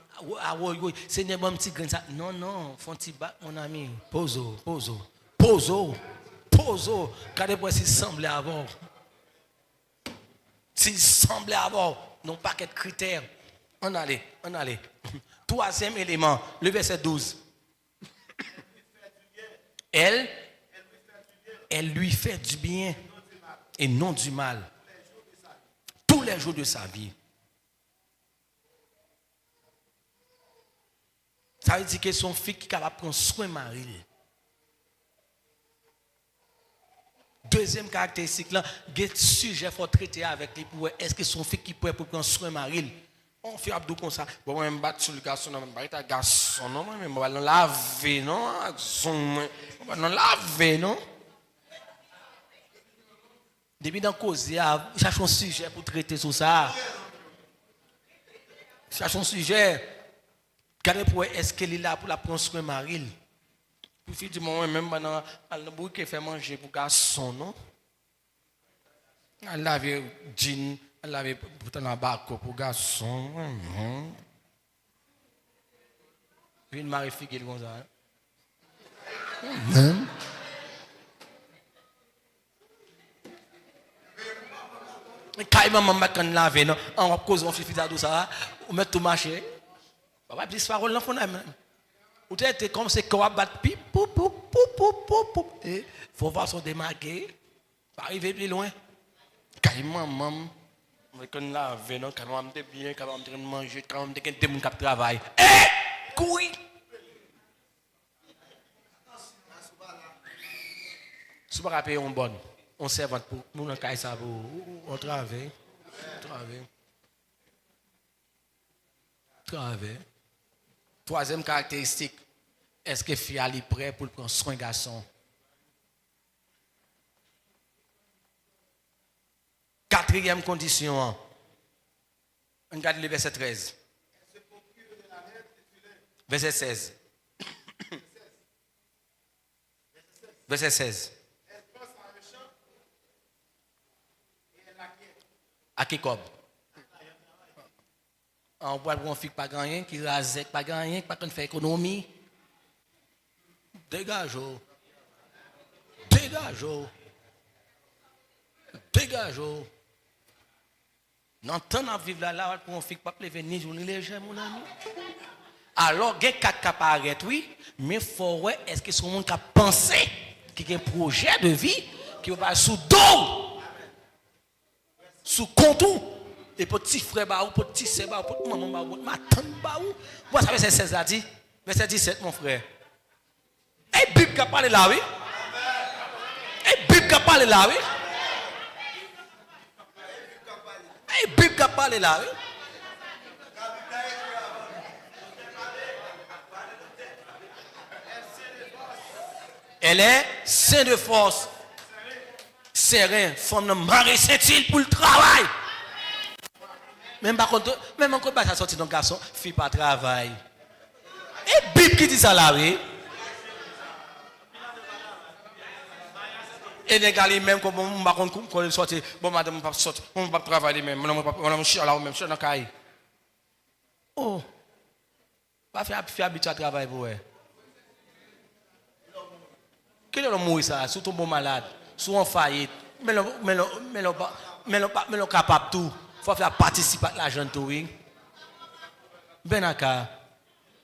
Seigneur, mon petit grain, ça. Non, non, font petit bac, mon ami. Poso. Regardez pour s'il semblait avoir. S'il semblait avoir, non pas quelques critères. On allait. Troisième élément, le verset 12. Elle lui fait du bien et non du mal. Tous les jours de sa vie. Ça veut dire que son fils qui est capable de prendre soin de Marie. Deuxième caractéristique, là, il sujet faut traiter avec lui pour est-ce que son fils qui peut prendre soin de Marie. On fait abdou comme ça. Bon, moi, je me bats sur le garçon, je me bats garçon, non, mais je vais laver, non, je vais laver, non. Depuis dans cause, cherche un sujet pour traiter sur ça. Cherche un sujet. Est-ce qu'elle est là pour la prendre soin de Marie? Pour faire du moment, même dans le bruit qu'elle fait manger pour garçon, non? Elle lave jean. Elle avait pourtant un barco pour garçon. Une marie figure comme ça. Quand maman m'a quand laver non, on va cause on fait ça tout ça, on met tout marché. Papa dit parole là fond même. Ou t'es comme c'est quoi battre pip pou et faut voir son démarqué. Pas arriver plus loin. Quand maman quand laver non, quand on me bien, quand on me manger, quand on me dit mon cap travail. Couille. Si pas payer on bonne, on servante pour nous caille ça pour on travaille. Troisième caractéristique, est-ce que Fia est prêt pour prendre soin garçon? Quatrième condition, on regarde le verset 13. Verset 16. Verset 16. À qui comme? On voit qu'on fait pas gagner, qui rase pas gagner, pas qu'on fait économie. Dégage. Dans temps à vivre là, on fait pas lever ni journée légère, mon ami. Alors, il y a quatre qui apparaissent, oui, mais il faut voir, est-ce que son monde qui a pensé, qui a un projet de vie, qui va sous dos, sous contour, Et petit frère, petit sœur, petit maman, ma tante, vous savez, c'est 16 là dit, verset 17, mon frère. Et Bible qui a parlé là, oui. Et Bible qui a parlé là, oui. Et Bible qui a parlé là, oui. Elle est saint de force, serein, femme de mari, c'est-il pour le travail. Même par contre, même encore pas ça sorti d'un garçon, fille pas travail. Et Bible qui dit ça là, oui. Et les gars, même comme on va qu'on sorti, bon madame, on va sortir, on va travailler même, on va chier là, même, chier dans le cahier. Oh, pas faire habitué à travailler pour elle. Quel est le mot ça? Sous ton bon malade, sous en faillite, mais le capable tout. Il faut faire participer à l'argent tout, oui. Ben d'accord.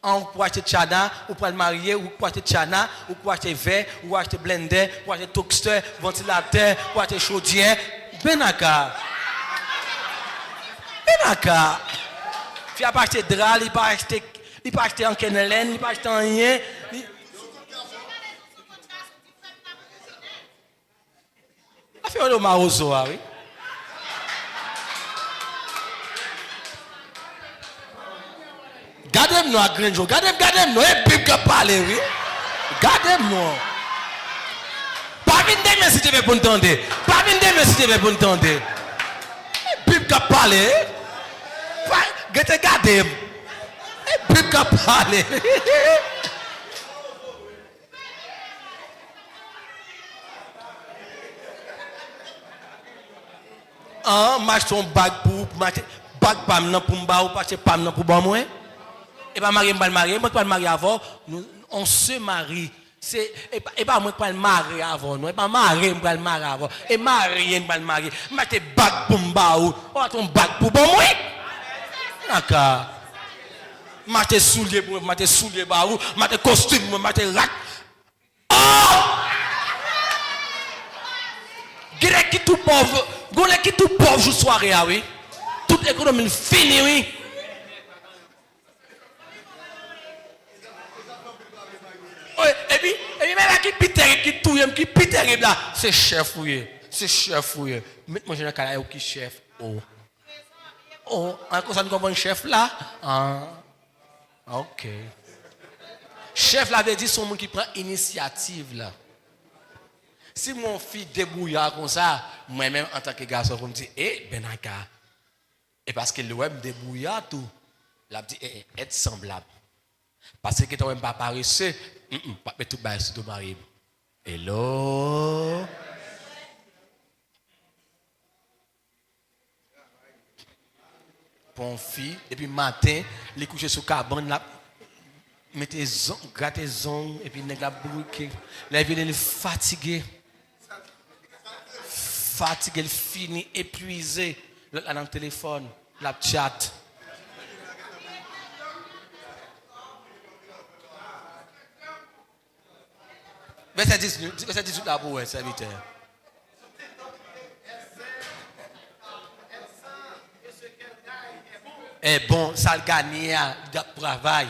On peut acheter tchana, ou pour le marier, ou pour acheter tchana, ou pour acheter verre, ou pour acheter blender, ou pour acheter toaster, ventilateur, ou pour acheter chaudière. Ben d'accord. Ben d'accord. Il ne faut pas acheter drap, il ne faut pas acheter en kenelen, il ne faut pas acheter en rien. Affaire de Marozo, oui. Gardez-nous à Grenjo, gardez-nous, et Bible qui parle, oui. Gardez-nous. Pas une demi si tu veux pour entendre. Pas une demi si tu veux pour entendre. Et Bible qui parle. Gardez. Et Bible qui parle. Ah, m'achète un bag pour bag pam pour m'ba ou pas pam pour bon moi. Et pas marier moi pas marier avant, on se marie. C'est et pas moi pas marier avant, non, et pas marier pas marier avant. Et marier pas marier. M'achète bag pour m'ba ou ton bag pour bon moi. D'accord. M'achète soulier pour m'achète soulier ba ou, m'achète costume, m'achète rack. Oh! Grec qui tout pauvre. Gole qui tout pauvre jour soirée, oui. Toute économie finie, oui. Et puis même qui pite qui touye, qui pite là, c'est chef, oui. C'est chef, oui. Mettez-moi dans le cas qui chef. Oh. Oh, encore ça nous comprend chef là? Ah. Ok. Chef là veut dire son monde qui prend initiative là. Si mon fils débrouillard comme ça, moi-même en tant que garçon, je me dis, Benaka. Et parce que le web débrouillard tout, il dit, être semblable. Parce que tu n'as même pas paresseux, pas tout bas sur ton mari. Hello? Bon fille, et puis matin, les coucher sous cabane, là, mettez grattez zong, et puis nèg la brouquer. Là, il vient fatigué. Fatigué, fini, épuisé. Là, dans le téléphone, la chat. Verset 18 là pour serviteur. Eh bon, ça le gagne, il travail.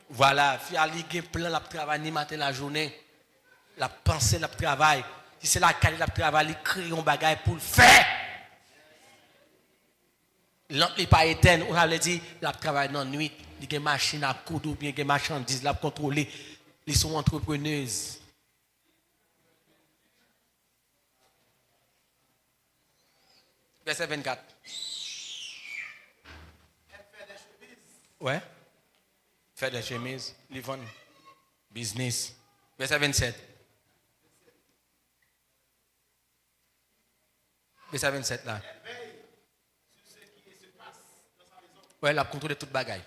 Voilà, il y a un plan, la travail, ni matin la journée. La pensée, la travail. Si c'est la qualité, la travail, il crée un bagage pour le faire. L'autre n'est pas éteint. On a dit, la travail dans la nuit. Il y a des machines à coudre ou bien des marchandises, la contrôler. Ils sont entrepreneuses. Verset 24. Ouais. Faire des chemises, livre, business. Verset 27. Verset 27 là. Ouais, il a contrôlé toute bagaille.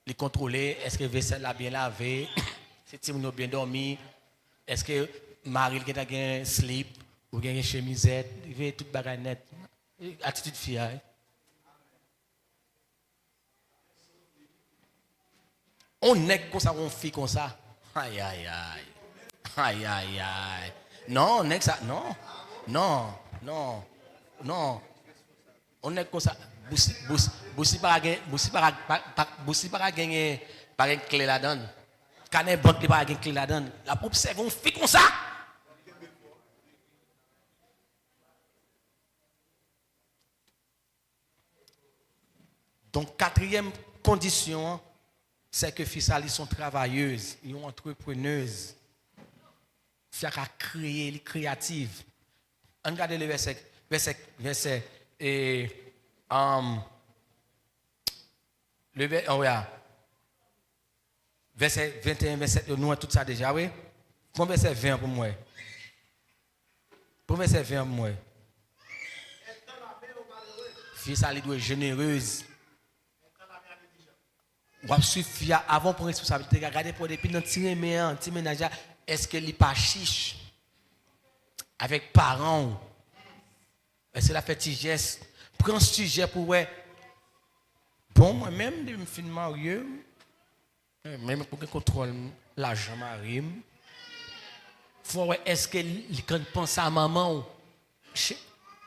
Il contrôler, est-ce que vaisselle a bien lavé, si tu as bien dormi, est-ce que Marie a bien slip, ou bien une chemisette, il veut toute bagaille net. Attitude fière. On est comme ça, on fait comme ça. Aïe, aïe, aïe. Aïe, aïe, aïe. Non, on est ça. Non. Non. Non. Non. On est comme ça. Boussi pas gagner par une clé là-dedans. Canet banque pas une clé là-dedans. La pour observer on fait comme ça. Donc quatrième condition, c'est que fils ali sont travailleuses, ils sont entrepreneuses. C'est à créer, les créatives. On regarde le verset et verset 21, verset nous tout ça déjà oui. Pour verset 20 pour moi. Pour verset 20 pour moi. Fils ali doit être généreuse. Ou suffit avant pour responsabilité regarder pour depuis dans tirer mais petit ménage est-ce que il pas chiche avec parents est-ce que la fait petit geste prend ce sujet pour ouais bon moi même de me fin marié même pour que contrôle l'argent marié faut ouais est-ce que il quand pense à maman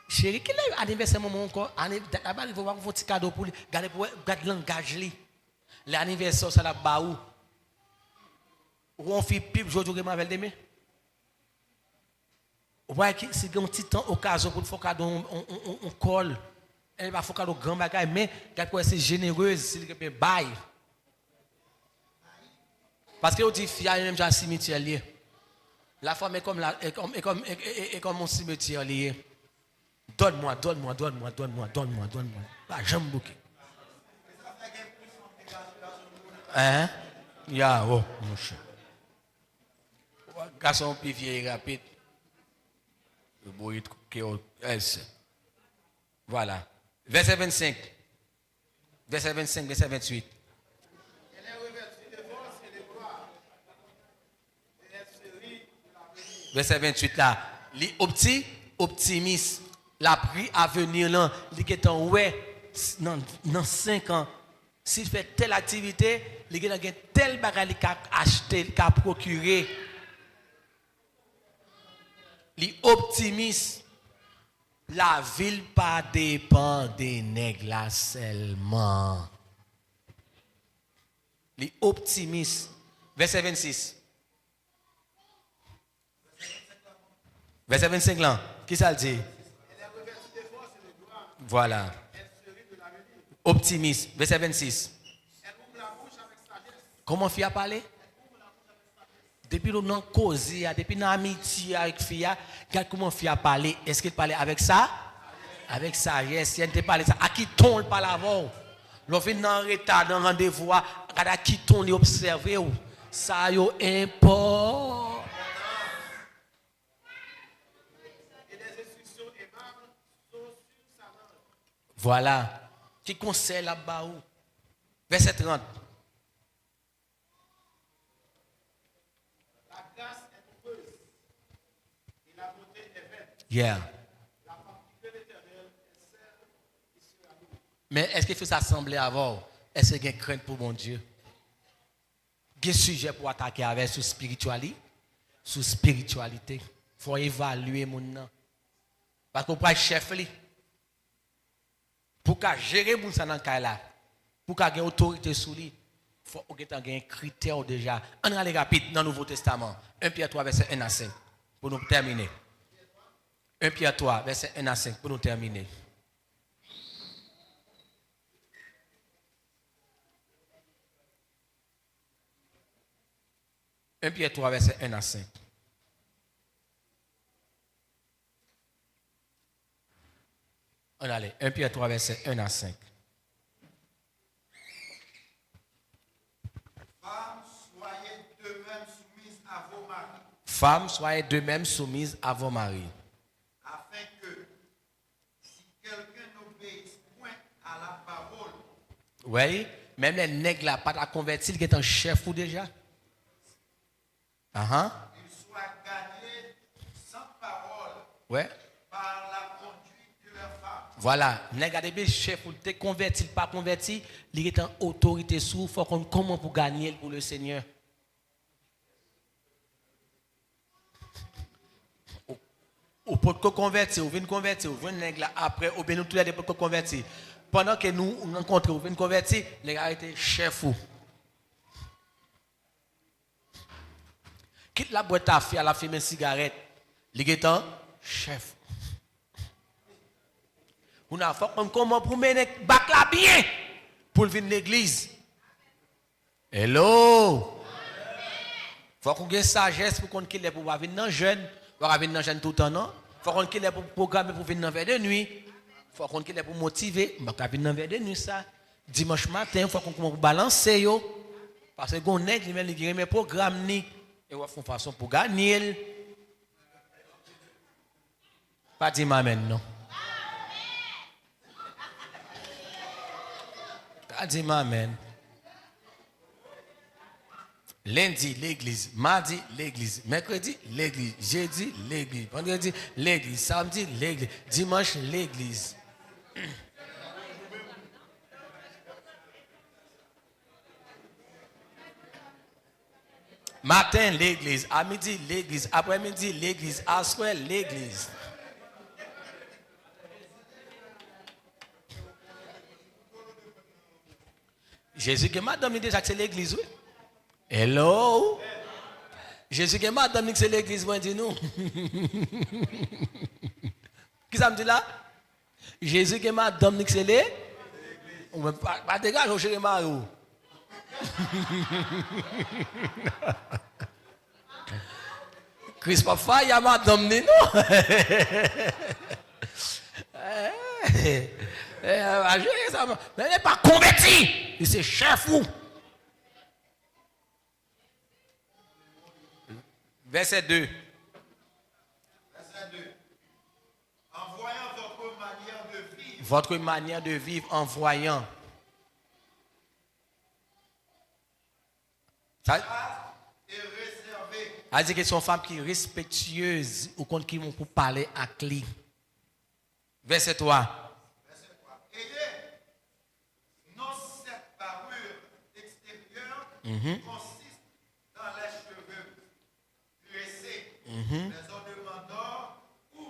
chérie quel est anniversaire maman encore là-bas il faut voir un petit cadeau pour garder pour garder langage li l'anniversaire ça la baou ou on fait pipe jojo avec demain ouais c'est un petit temps occasion pour faire cadeau on colle elle va faire cadeau grand bagage mais quand c'est généreuse c'est que bail parce que on dit fille même dans cimetière lié la femme est comme est comme mon cimetière lié donne-moi pas jamais bouquet hein ya oh mon cher garçon plus vieille rapide le bruit que voilà verset 25 verset 28 verset 28 là li optimiste la prix à venir là li est en ouais dans 5 ans s'il fait telle activité li a tel bagage qu'a acheter qu'a procurer li optimiste la ville pas dépend des nègres là seulement li optimiste verset 26 verset 25 là qui ça le dit voilà optimiste verset 26 comment fille a parlé depuis nous non causer depuis nous amitié avec fille regarde comment fille a parlé est-ce qu'il parlait avec ça avec sagesse il ne parlait ça à qui ton le parle avant l'on fait dans retard dans rendez-vous regarde à qui ton les observer ça yo import voilà qui conseille là-bas verset 30 yeah. Mais est-ce qu'il faut s'assembler avant? Est-ce qu'il y a une crainte pour mon Dieu? Il y a un sujet pour attaquer avec sur spiritualité. Sur spiritualité. Il faut évaluer mon nom. Parce qu'on peut être chef. Pour qu'à gérer mon sang dans le cas là, pour qu'à avoir autorité sur lui, il faut qu'il y ait un critère déjà. On a les rapides dans le Nouveau Testament. 1 Pierre 3, verset 1 à 5. Pour nous terminer. 1 Pierre 3, verset 1 à 5. Pour nous terminer. Un Pierre 3, verset 1 à 5. On allait. 1 Pierre 3, verset 1 à 5. Femmes, soyez de même soumises à vos maris. Afin que, si quelqu'un n'obéisse point à la parole, oui, même les nègres là, pas à convertir, qui est un chef ou déjà. il soit gagné sans parole Ouais. par la conduite de leur femme. Voilà, nègre des chef ou te converti, pas converti, il est en autorité sous, faut qu'on comment pour gagner pour le Seigneur. Ou Ou peut convertir, ou venir convertir, ou venir là après, ou bien nous tous les deux pour convertir. Pendant que nous rencontrons, ou venir convertir, les gars étaient chefs ou. Quitte la boîte à faire, la fumer une cigarette. Les gars chef. On a fait comment pour mener bac là bien pour venir l'église. Hello. Faut qu'on ait sagesse pour qu'on qu'il est pour venir dans jeune, pour venir dans jeune tout le temps non. Faut qu'on qu'il est pour programmer pour venir dans vers de nuit. Faut qu'on qu'il est pour motiver, pour venir dans vers de nuit ça. Dimanche matin, faut qu'on balancer yo parce que on nèg lui-même il remet programme ni et on fait façon pour gagner. Pas dire amen non. Pas dire amen. Lundi, l'église. Mardi, l'église. Mercredi, l'église. Jeudi, l'église. Vendredi, l'église. Samedi, l'église. Dimanche, l'église. Matin, l'église. À midi, l'église. Après-midi, l'église. À soir, l'église. Jésus que madame dit déjà que c'est l'église, oui. Hello? Jésus que madame dit que c'est l'église, moi dis nous. Qui ça me dit là? Jésus que madame dit que c'est l'église. Pas dégage, au chéri Mario. Christ papa, il y a madame dit non. Mais elle n'est pas converti. Il c'est chef ou. Verset 2. Verset 2. En voyant votre manière de vivre. Votre manière de vivre en voyant. Ça Et réservé. a dit que sont femmes qui respectueuses ou contre qui vont pour parler à clé. Verset 3. Ayez non cette parure extérieure qui consiste dans les cheveux dressés, les ornements d'or ou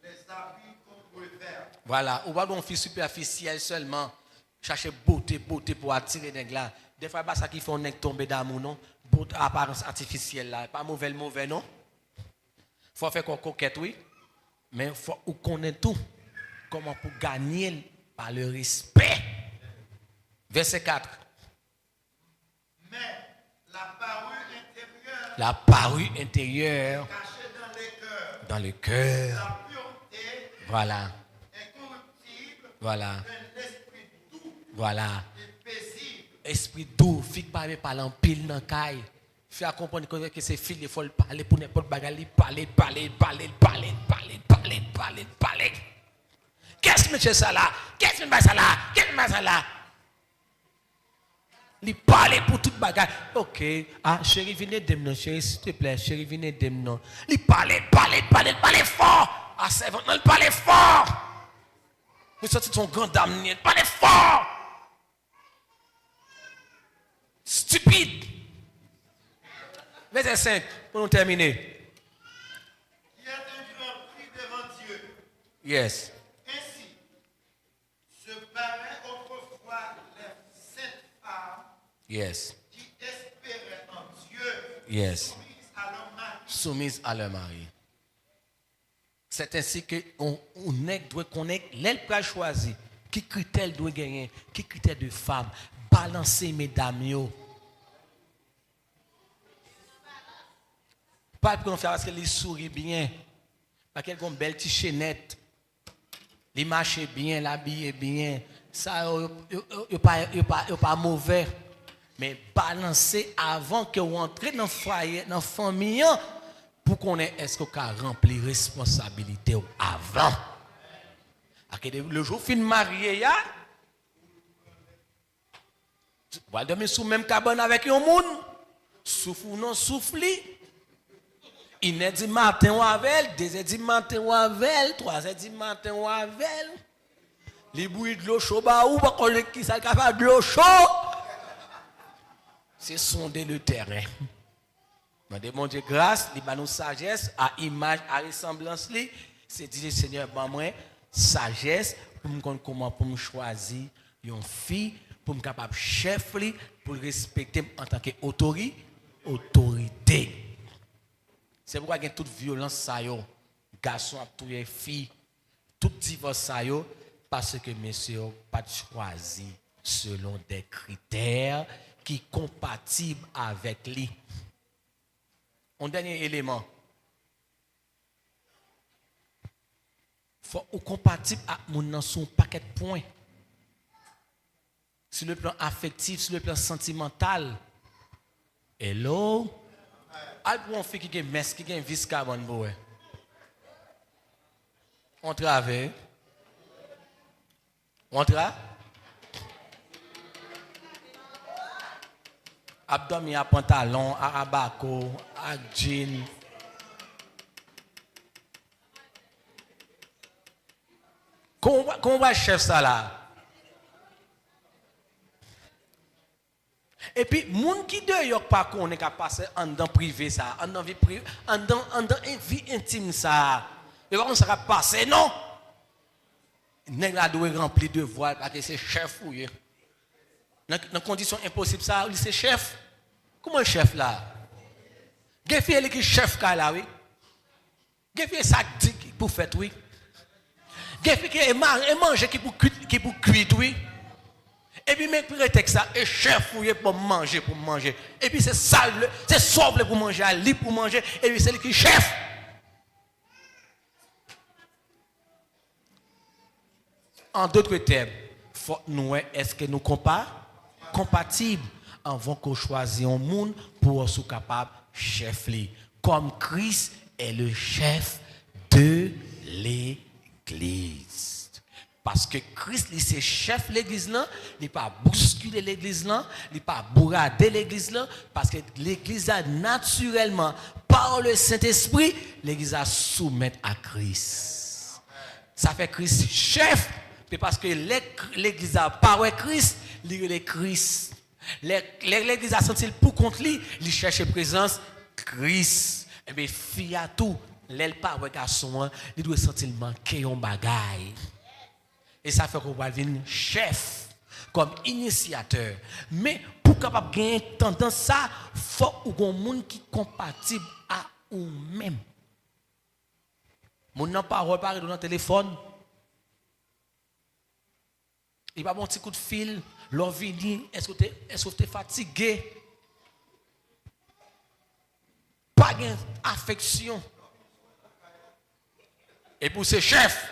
les habits qu'on revers. Voilà, ou pas une fille superficielle seulement, chercher beauté pour attirer des gars. Des fois, ça qui fait un nègre tomber d'amour, non? Beauté, apparence artificielle là, pas mauvais, non? Faut faire qu'on coquette, oui, mais faut connaître tout. Comment pour gagner par le respect. Verset 4. Mais la parure intérieure, La parure intérieure cachée dans les cœurs, dans le cœur. la pureté Voilà, incorruptible voilà, d'un esprit doux voilà. et paisible. Esprit doux, fille parler en pile dans caille. Faire comprendre que c'est fille, il faut le parler pour n'importe bagarre, parler. Qu'est-ce que c'est ça là? Qu'est-ce que c'est ça là? Qu'est-ce que c'est ça là? Il parle pour toute bagarre. Ok, ah chérie, venez d'aimer, chérie, s'il te plaît, chérie, venez d'aimer. Il parle fort. Ah c'est vrai, il parle fort. Vous sortez de son grand dame, il parle fort. Stupide. Verset 5, pour nous terminer. Qui est un grand prix devant Dieu. Yes. Ainsi, se paraît autrefois les saintes femmes Yes. qui espéraient en Dieu, Yes. soumises à leur mari. Soumise à leur mari. C'est ainsi que on doit connaître l'aile pour choisir. Qui critère doit gagner? Qui critère de femme? Balancer mesdames yo. Pas pour nous faire parce qu'elle sourit bien. Parce qu'elle a une belle petite chaînette. Il marche bien, l'habille bien. Ça, il pas mauvais. Mais balancer avant que vous entrez dans le foyer, dans la famille, pour qu'on ait, est-ce qu'on a rempli responsabilité avant. Le jour fin marié, vous allez dormir sous le même cabane avec un monde. Souffle ou non souffle. Il est dit matin ou avec, deux dit matin ou avec, trois dit matin ou avec. Les bouillies de l'eau chaude, ou pas qu'on qui ça capable de l'eau chaude. C'est sonder le terrain. Demandez mon Dieu grâce, il va nous sagesse, à image, à ressemblance, c'est dire Seigneur, moi sagesse pour me connaître comment pour me choisir une fille pour me capable chef li pour respecter en tant qu'autorité. C'est pourquoi il y a toute violence ça yo, garçon a tué fille, toute divorce ça yo parce que messieurs pas choisi selon des critères qui sont compatibles avec lui. Un dernier élément. Faut ou compatible avec mon dans son paquet de points. Sur le plan affectif, sur le plan sentimental. Hello. Al pour un fille qui est mesque, qui est vis carbone boy. On travaille. On travaille. Abdomen à pantalon, à abaco, à jean. Comment va chef ça là? Et puis, moun qui de pas qu'on est capable passer en dans privé ça, en dans vie privée, en dans vie intime ça. Et pas on ça passer non. Nèg la doit remplir de voile parce que c'est chef ou dans condition impossible ça, c'est chef. Comment chef là? Gefie elle qui chef là oui. Gefie ça dit pour faire oui. Gefie qui manger qui pour cuire oui. Et puis, même prétexte ça, et chef fouillé pour manger. Et puis, c'est sale, c'est sauve pour manger, lit pour manger, et puis, c'est lui qui chef. En d'autres termes, faut nous, est-ce que nous compatibles avant qu'on choisisse un monde pour être capable de chef. Comme Christ est le chef de l'Église. Parce que Christ, c'est chef de l'église là, il n'est pas bousculer l'église là, il n'est pas bourrader l'église là, parce que l'église a naturellement, par le Saint-Esprit, l'église a soumettre à Christ. Ça fait Christ chef, parce que l'église a parlé Christ, il est Christ. L'église a senti pour contre lui, il cherche présence Christ. Et bien, fille à tout, l'elle parle garçon, il doit sentir manquer un bagaille. Et ça fait qu'on va devenir chef, comme initiateur. Mais pour capable gagner tendance ça, il faut un monde qui est compatible à vous-même. Mon n'a pas reparé dans le téléphone. Il va bon petit coup de fil, l'envie, est-ce que tu es fatigué? Pas d'affection. Et pour ce chef,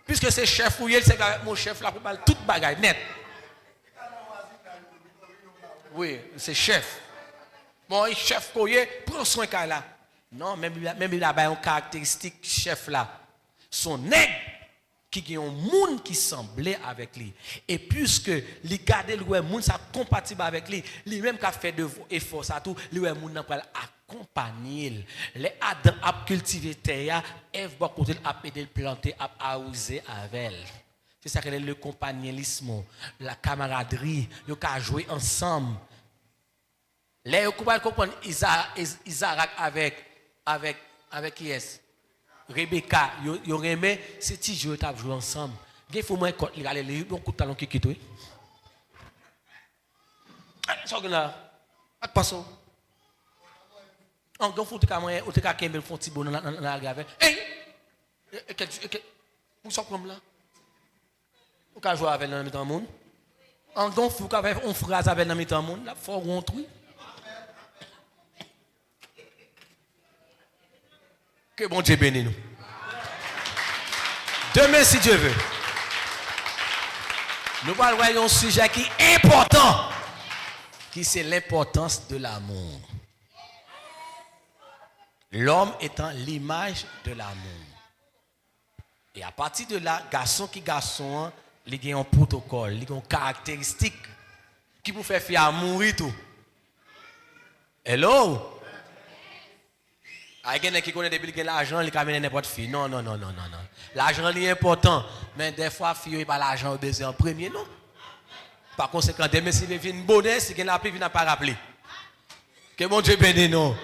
puisque c'est chef ou c'est avec mon chef là pour parler toute bagaille net. Oui, c'est chef. Bon, il chef koye, prends soin de là. Non, même il a une caractéristique chef là. Son nègre qui a un monde qui semblait avec lui. Et puisque il garde le monde ça compatible avec lui, lui-même qui a fait de efforts ça tout, lui monde n'a pas accompagner. Les Adam a cultivé terre, Ève va côté a aider le planter, a arroser avec elle. C'est ça que le compagnonnisme, la camaraderie, yo ka jouer ensemble. Les yo comprendre Isaac avec qui est Rebecca, yo remet ces petits jeux t'a jouer ensemble. Il faut moins quand il aller bon coup de talon qui quitte. Ça que là. Passe. En donc faut te camer ou te camer font petit bon dans la grave. Hey! Pour ça comme là. Ou ka jouer avec dans mi-temps monde. En donc faut ka faire une phrase avec dans mi-temps monde, là faut rentrer. Que bon Dieu bénisse nous. Demain, si Dieu veut, nous allons voir un sujet qui est important, qui c'est l'importance de l'amour. L'homme étant l'image de l'amour. Et à partir de là, garçon, il y a un protocole, il y a une caractéristique qui vous fait faire mourir tout. Hello? Il y a quelqu'un qui connaît depuis que l'argent, il amène n'importe fille. Non. L'argent est important, mais des fois, fille, il pas l'argent baiser en premier, non. Par conséquent, demain, si il vient une bonne, si il n'a pas, il n'a pas rappelé. Que mon Dieu bénisse nous.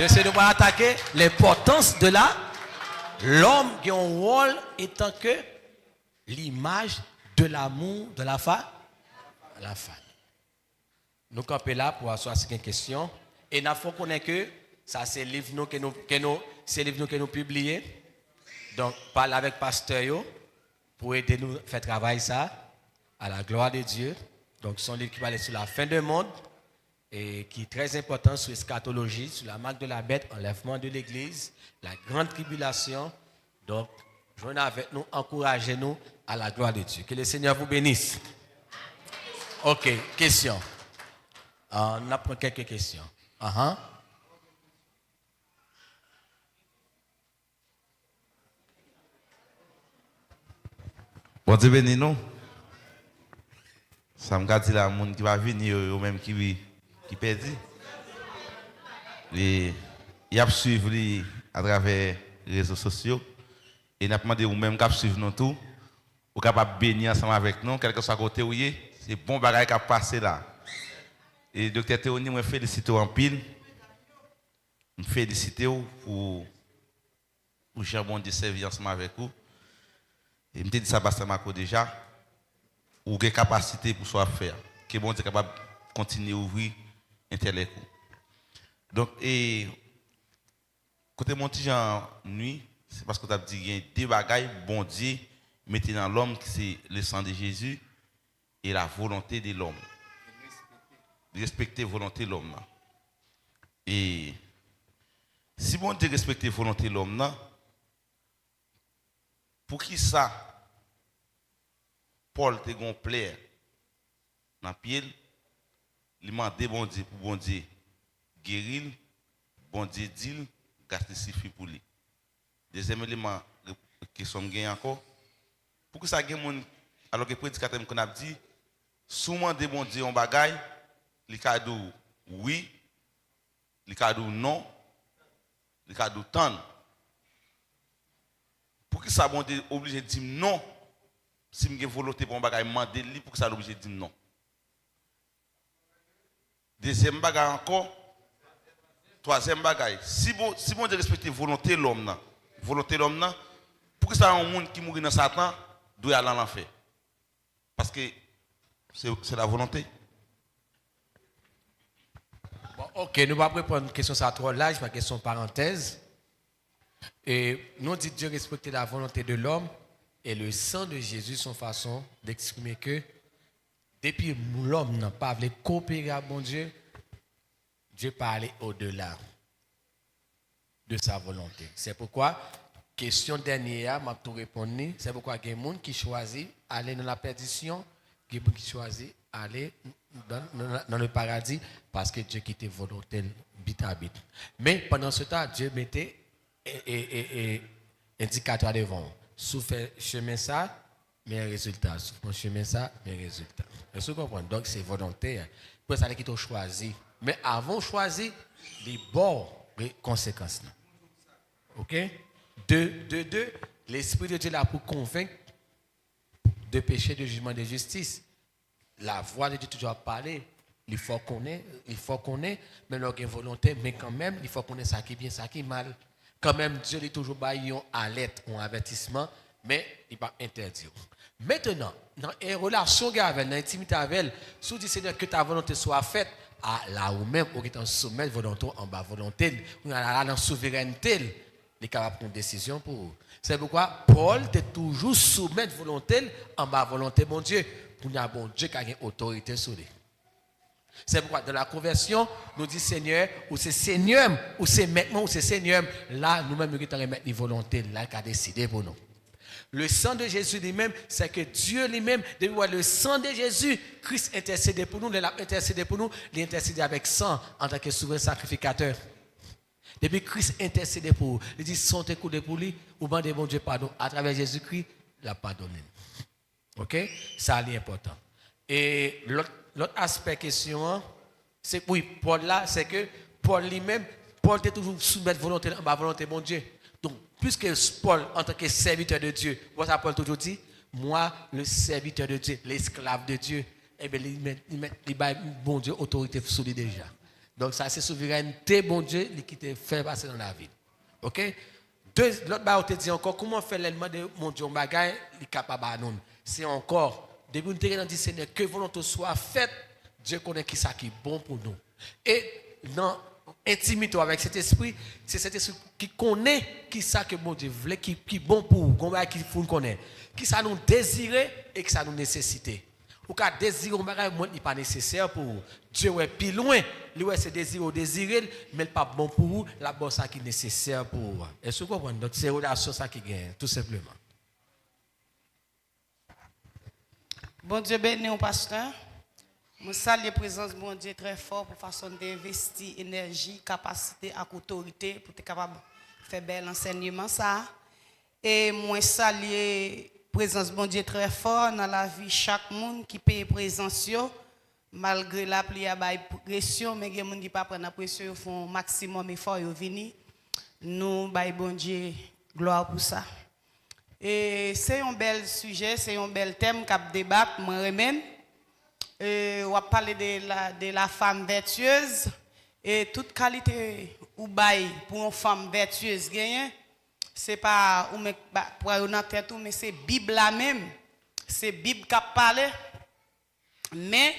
C'est de pas attaquer l'importance de L'homme qui a un rôle étant que l'image de l'amour de la femme. Nous campons là pour asseoir ces questions. Et il faut connaître que ça, c'est le livre que nous publions. Donc, parle avec pasteur pour aider nous à faire travail ça, à la gloire de Dieu. Donc, son livre qui parle sur la fin du monde et qui est très important sur l'eschatologie, sur la marque de la bête, enlèvement de l'église, la grande tribulation. Donc, joignez avec nous, encouragez-nous à la gloire de Dieu. Que le Seigneur vous bénisse. Ok, question. On apprend quelques questions. Bon Dieu béni nous. Ça me dit la monde qui va venir ou même qui perdit. Et il a suivre à travers les réseaux sociaux et n'a demandé ou même qui suivre nous tout ou capable bénir ensemble avec nous quel que soit côté où c'est bon bagage qui a passé là. Et docteur Théonie me félicite en pile. Me félicite pour Jean bon Dieu servir ensemble avec vous. Et me dit ça passe Marco déjà ou avez capacité pour soi faire que bon Dieu capable continuer à ouvrir intellect. Donc et côté mon petit Jean nuit c'est parce que tu as dit il y a deux bagailles bon Dieu mettez dans l'homme qui c'est le sang de Jésus et la volonté de l'homme. Respecter la volonté de l'homme. Et si bon Dieu respecte la volonté de l'homme, pour qui ça Paul te gon plaire dans pied, il m'a demandé bon Dieu pour bon Dieu guérir, bon Dieu dit garder suffit pour lui. Deuxième élément question gagne encore. Pour que ça gagne monde alors que prédicateur qu'on a dit souvent de bon Dieu on bagaille, li cadeau oui, li cadeau non, li cadeau tant. Pour que ça bon Dieu obligé de dire non. Si je volonté pour un bagage, je demande pour que ça l'oblige de dire non. Deuxième bagage encore. Troisième bagage. Si bon Dieu respecte la volonté de l'homme, pour que ça un monde qui mourit dans Satan, doit aller en enfer. Parce que c'est la volonté. Bon, ok, nous allons répondre à une question ça trop large, parce que c'est une parenthèse. Et nous dit Dieu respecte la volonté de l'homme. Et le sang de Jésus, son façon d'exprimer que depuis l'homme n'a pas voulu coopérer avec mon Dieu, Dieu parlait au-delà de sa volonté. C'est pourquoi, question dernière, je vais tout répondre, c'est pourquoi il y a des gens qui choisissent d'aller dans la perdition, il y a des gens qui choisissent d'aller dans le paradis parce que Dieu quittait volonté bit à bit. Mais pendant ce temps, Dieu mettait indicateur devant. Si vous faites chemin ça, mes résultats. Si vous faites chemin ça, mes résultats. Vous comprenez? Donc c'est volontaire. Pour ça qu'ils ont choisi. Mais avant de choisir, les bonnes conséquences. Ok? Deux, l'Esprit de Dieu est là pour convaincre de péché, de jugement, de justice. La voix de Dieu toujours parler. Il faut qu'on ait, mais leur volonté, mais quand même, il faut qu'on ait ça qui est bien, ça qui est mal. Quand même, Dieu est toujours baillé en alerte, en avertissement, mais il va interdire. Maintenant, dans les relations avec, dans l'intimité avec elle, si vous dites Seigneur que ta volonté soit faite, là où même, on est en sommet volonté, en bas volonté, on est là dans la souveraineté, il est capable de prendre une décision pour vous. C'est pourquoi Paul est toujours soumis volonté, en bas volonté, mon Dieu, pour y a bon Dieu qui a une autorité sur lui. C'est pourquoi dans la conversion, nous dit Seigneur, ou c'est Seigneur, ou c'est maintenant, ou c'est Seigneur. Là, nous-mêmes, nous avons mettre une volonté, là, qui a décidé pour nous. Le sang de Jésus lui-même, c'est que Dieu lui-même, depuis le sang de Jésus, Christ intercédé pour nous, il a intercédé pour nous, il a intercédé avec sang en tant que souverain sacrificateur. Depuis Christ intercédé pour vous, il dit, sont écoulés pour lui, ou demandez bon Dieu pardon. À travers Jésus-Christ, il a pardonné. Ok? Ça, c'est important. Et l'autre aspect question, c'est oui, Paul là, c'est que Paul lui-même, Paul était toujours soumettre volonté, ma volonté, mon Dieu. Donc, puisque Paul, en tant que serviteur de Dieu, voilà Paul toujours dit, moi, le serviteur de Dieu, l'esclave de Dieu, eh bien, il met bon Dieu, autorité sur lui déjà. Donc, ça, c'est souveraineté, bon Dieu, qui te fait passer dans la vie. OK? L'autre bas, on te dit encore, comment faire l'élément de mon Dieu, bagay, il est capable de nous. C'est encore, depuis nous te dit, Seigneur, que volonté soit faite, Dieu connaît qui ça qui est bon pour nous. Et dans intimité avec cet esprit, c'est cet esprit qui connaît qui ça que mon Dieu voulait, qui est bon pour nous, qui nous connaît, qui ça nous désirait et qui ça nous nécessitait. Ou qu'à désirer un bagage n'est pas nécessaire pour vous. Dieu est plus loin. Lui c'est désirer, mais pas bon pour vous. La bonne ça qui est nécessaire pour vous. Est-ce que vous comprenez? Donc c'est relation ça qui gagne, tout simplement. Bon Dieu béni au pasteur. Je salue la présence de mon Dieu très fort pour façon d'investir énergie, capacité, autorité pour être capable de faire bel enseignement ça. Et moi salue présence bon Dieu très fort dans la vie chaque monde qui paye présence malgré la pluie à pression mais il y a des gens qui pas prendre pression font maximum effort yo venir nous bail bon Dieu gloire pour ça et c'est un bel sujet c'est un bel thème qu'a débattre moi remène on va parler de la femme vertueuse et toute qualité ou bail pour une femme vertueuse gagner. C'est pas pour dans tête mais c'est Bible là même c'est Bible qui parle mais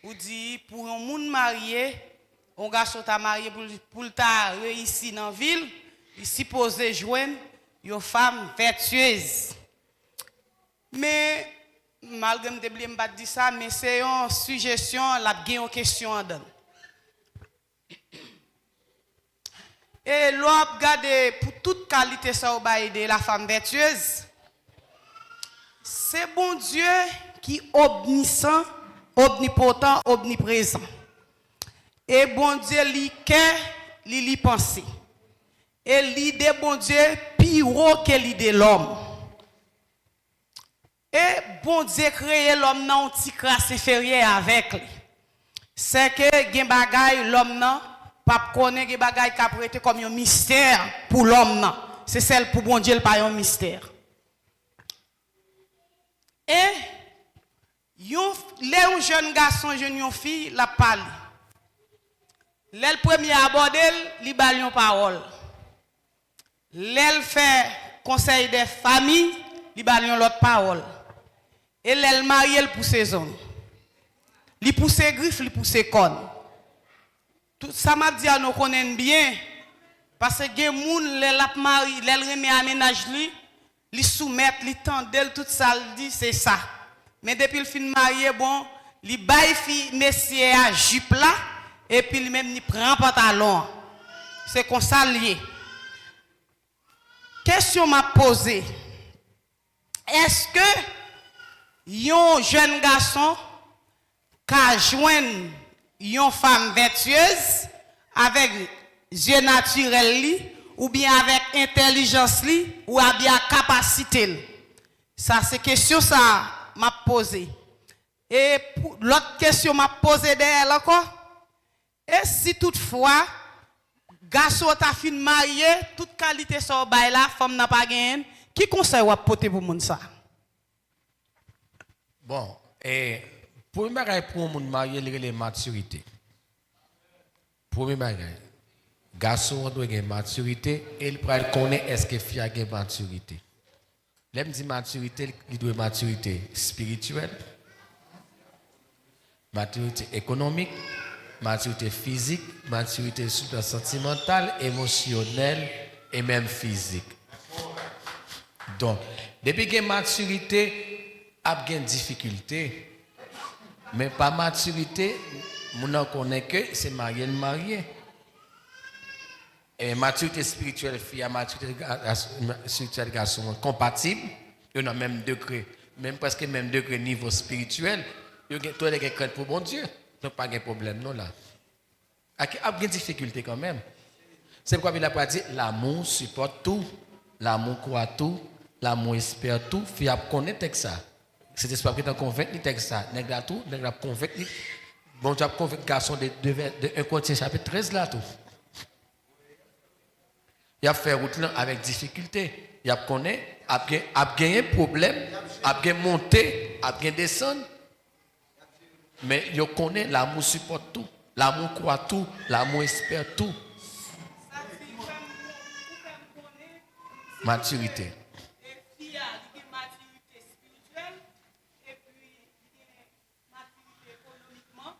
ou dit pour un monde marié un garçon t'a marié pour t'a réussi dans ville il supposé joindre une femme vertueuse mais malgré me pas dire ça mais c'est une suggestion la gagne une question dedans. Et l'on regarde pour toute qualité ça de la femme vertueuse. C'est bon Dieu qui est omniscient, omnipotent, omniprésent. Et bon Dieu lui qu'est, lui penser. Et l'idée bon Dieu plus haut que l'idée de l'homme. Et bon Dieu créé l'homme dans une petite classe inférieure avec lui. C'est que gen bagay l'homme nan pas connaître des bagages qui a prêté comme un mystère pour l'homme. C'est celle pour bon Dieu, pas un mystère. Et les jeunes garçons, les jeunes filles, la parle. Le premier abordé, il a une parole. L'elle fait conseil des familles, il a une autre parole. Et l'elle marie, elle pousse ses hommes. Il pousse ses griffes, il pousse ses cornes. Tout ça m'a dit à nous connaissons bien parce que les gens les mari les remet aménage lui li soumettre li tendel tout ça dit c'est ça mais depuis le fin marié bon li bail fi messieurs à jupe là et puis lui même ni prend pantalon c'est comme ça lié question m'a posé est-ce que un jeune garçon qu'a joindre une femme vertueuse avec yeux naturel ou bien avec intelligence ou bien capacité. Ça c'est question ça m'a posé. Et l'autre question m'a posé d'elle encore. Et si toutefois garçon t'a fin marié, toute qualité so bail là, femme n'a pas gagné, qui conseille ou apporter pour moun ça? Bon, et premier bagage pour un monde marié, c'est la maturité. Premier bagage. Garçon doit avoir maturité et il doit connaître est-ce que fille a une maturité. L'aime dit maturité, il doit avoir maturité spirituelle, maturité économique, maturité physique, maturité sentimentale, émotionnelle et même physique. Donc, depuis qu'il y a maturité, il y a une difficulté. Mais pas maturité, on connaît que c'est marié. Et maturité spirituelle, fille, maturité spirituelle, garçon, compatible. Ils ont le même degré, même presque le même degré niveau spirituel. Ils ont tous les craintes pour bon Dieu. Donc, pas de problème, non, là. Il y a des difficultés quand même. C'est pourquoi il a pas dit l'amour supporte tout, l'amour croit tout, l'amour espère tout. Fille, a connaître ça. C'est l'espoir qui est convaincu de ça. Nèg la tout, nèg la convaincu. Bon, tu as convaincu garçon de 1 Corinthiens chapitre 13 là tout. Il a fait route là avec difficulté. Il a connaît, a gagné problème, a gagné monter, a gagné descendre. Mais il connaît l'amour supporte tout, l'amour croit tout, l'amour espère tout. Maturité. Et puis, il y a une maturité spirituelle et puis il y a une maturité économiquement.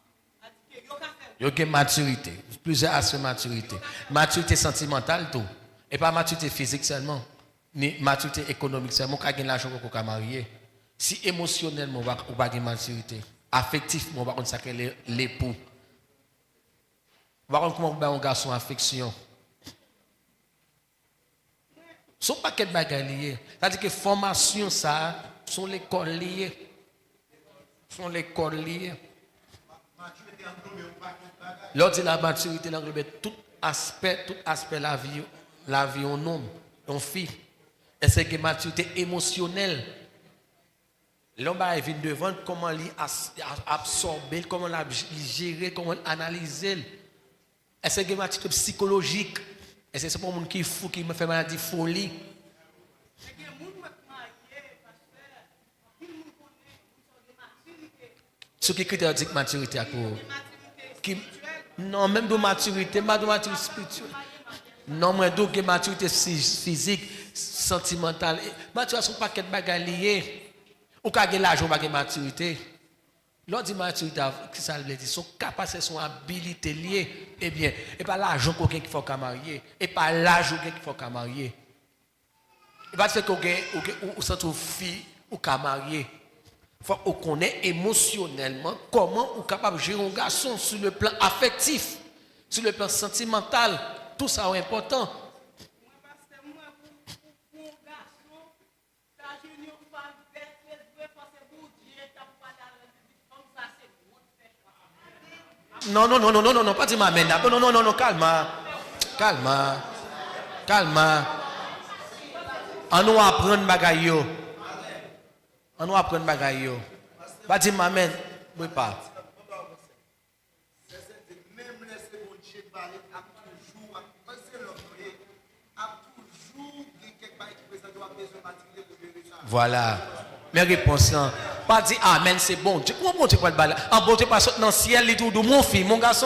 Il y a une maturité. Plusieurs aspects de maturité. Maturité sentimentale, tout. Et pas maturité physique seulement. Ni maturité économique seulement. Quand il y a l'argent qu'on peut marier. Si émotionnellement, on n'a pas de maturité. Affectivement, on va pas sacrer l'époux. On va pas comment un garçon affection. Son paquet de bagages liés. C'est-à-dire que formation, ça, sont l'école liées. Sont l'école liées. L'autre dit la maturité, l'englobe tout aspect la vie en homme, en fille. Et c'est que maturité émotionnelle. L'homme vient devant comment l'absorber, comment la gérer, comment l'analyser. Et c'est que maturité psychologique. Et c'est pour les gens qui est fou, qui me fait maladie folie. Ce qui est critère maturité à quoi? Non, même de maturité, pas de maturité spirituelle. Non, mais de maturité physique, sentimentale. Maturité, sont pas de bagages liés. Ou quand il y a l'argent, pas de maturité. L'autre dit maturité, ça veut dire son capacité, son habilité liée. Eh bien, et pas l'argent qu'il faut qu'à marier. Et pas l'argent qu'il faut qu'à marier. Et pas fait qu'on se trouve fille ou qu'à marier. Il faut qu'on connaisse émotionnellement comment on est capable de gérer un garçon sur le plan affectif, sur le plan sentimental. Tout ça est important. Non, pas dire ma mère. Non, calme. On nous apprendre bagaille yo. On nous apprendre bagaille yo. Pas dire ma mère, oui pas. Même les secondes chez parler, a toujours, quelque part qui présente besoin de pour gérer ça. Voilà. Mes réponses, pas dire amen, c'est bon. Comment bon Dieu quoi le balai? En bon Dieu pas sortir dans le ciel, il dit mon fils, mon garçon.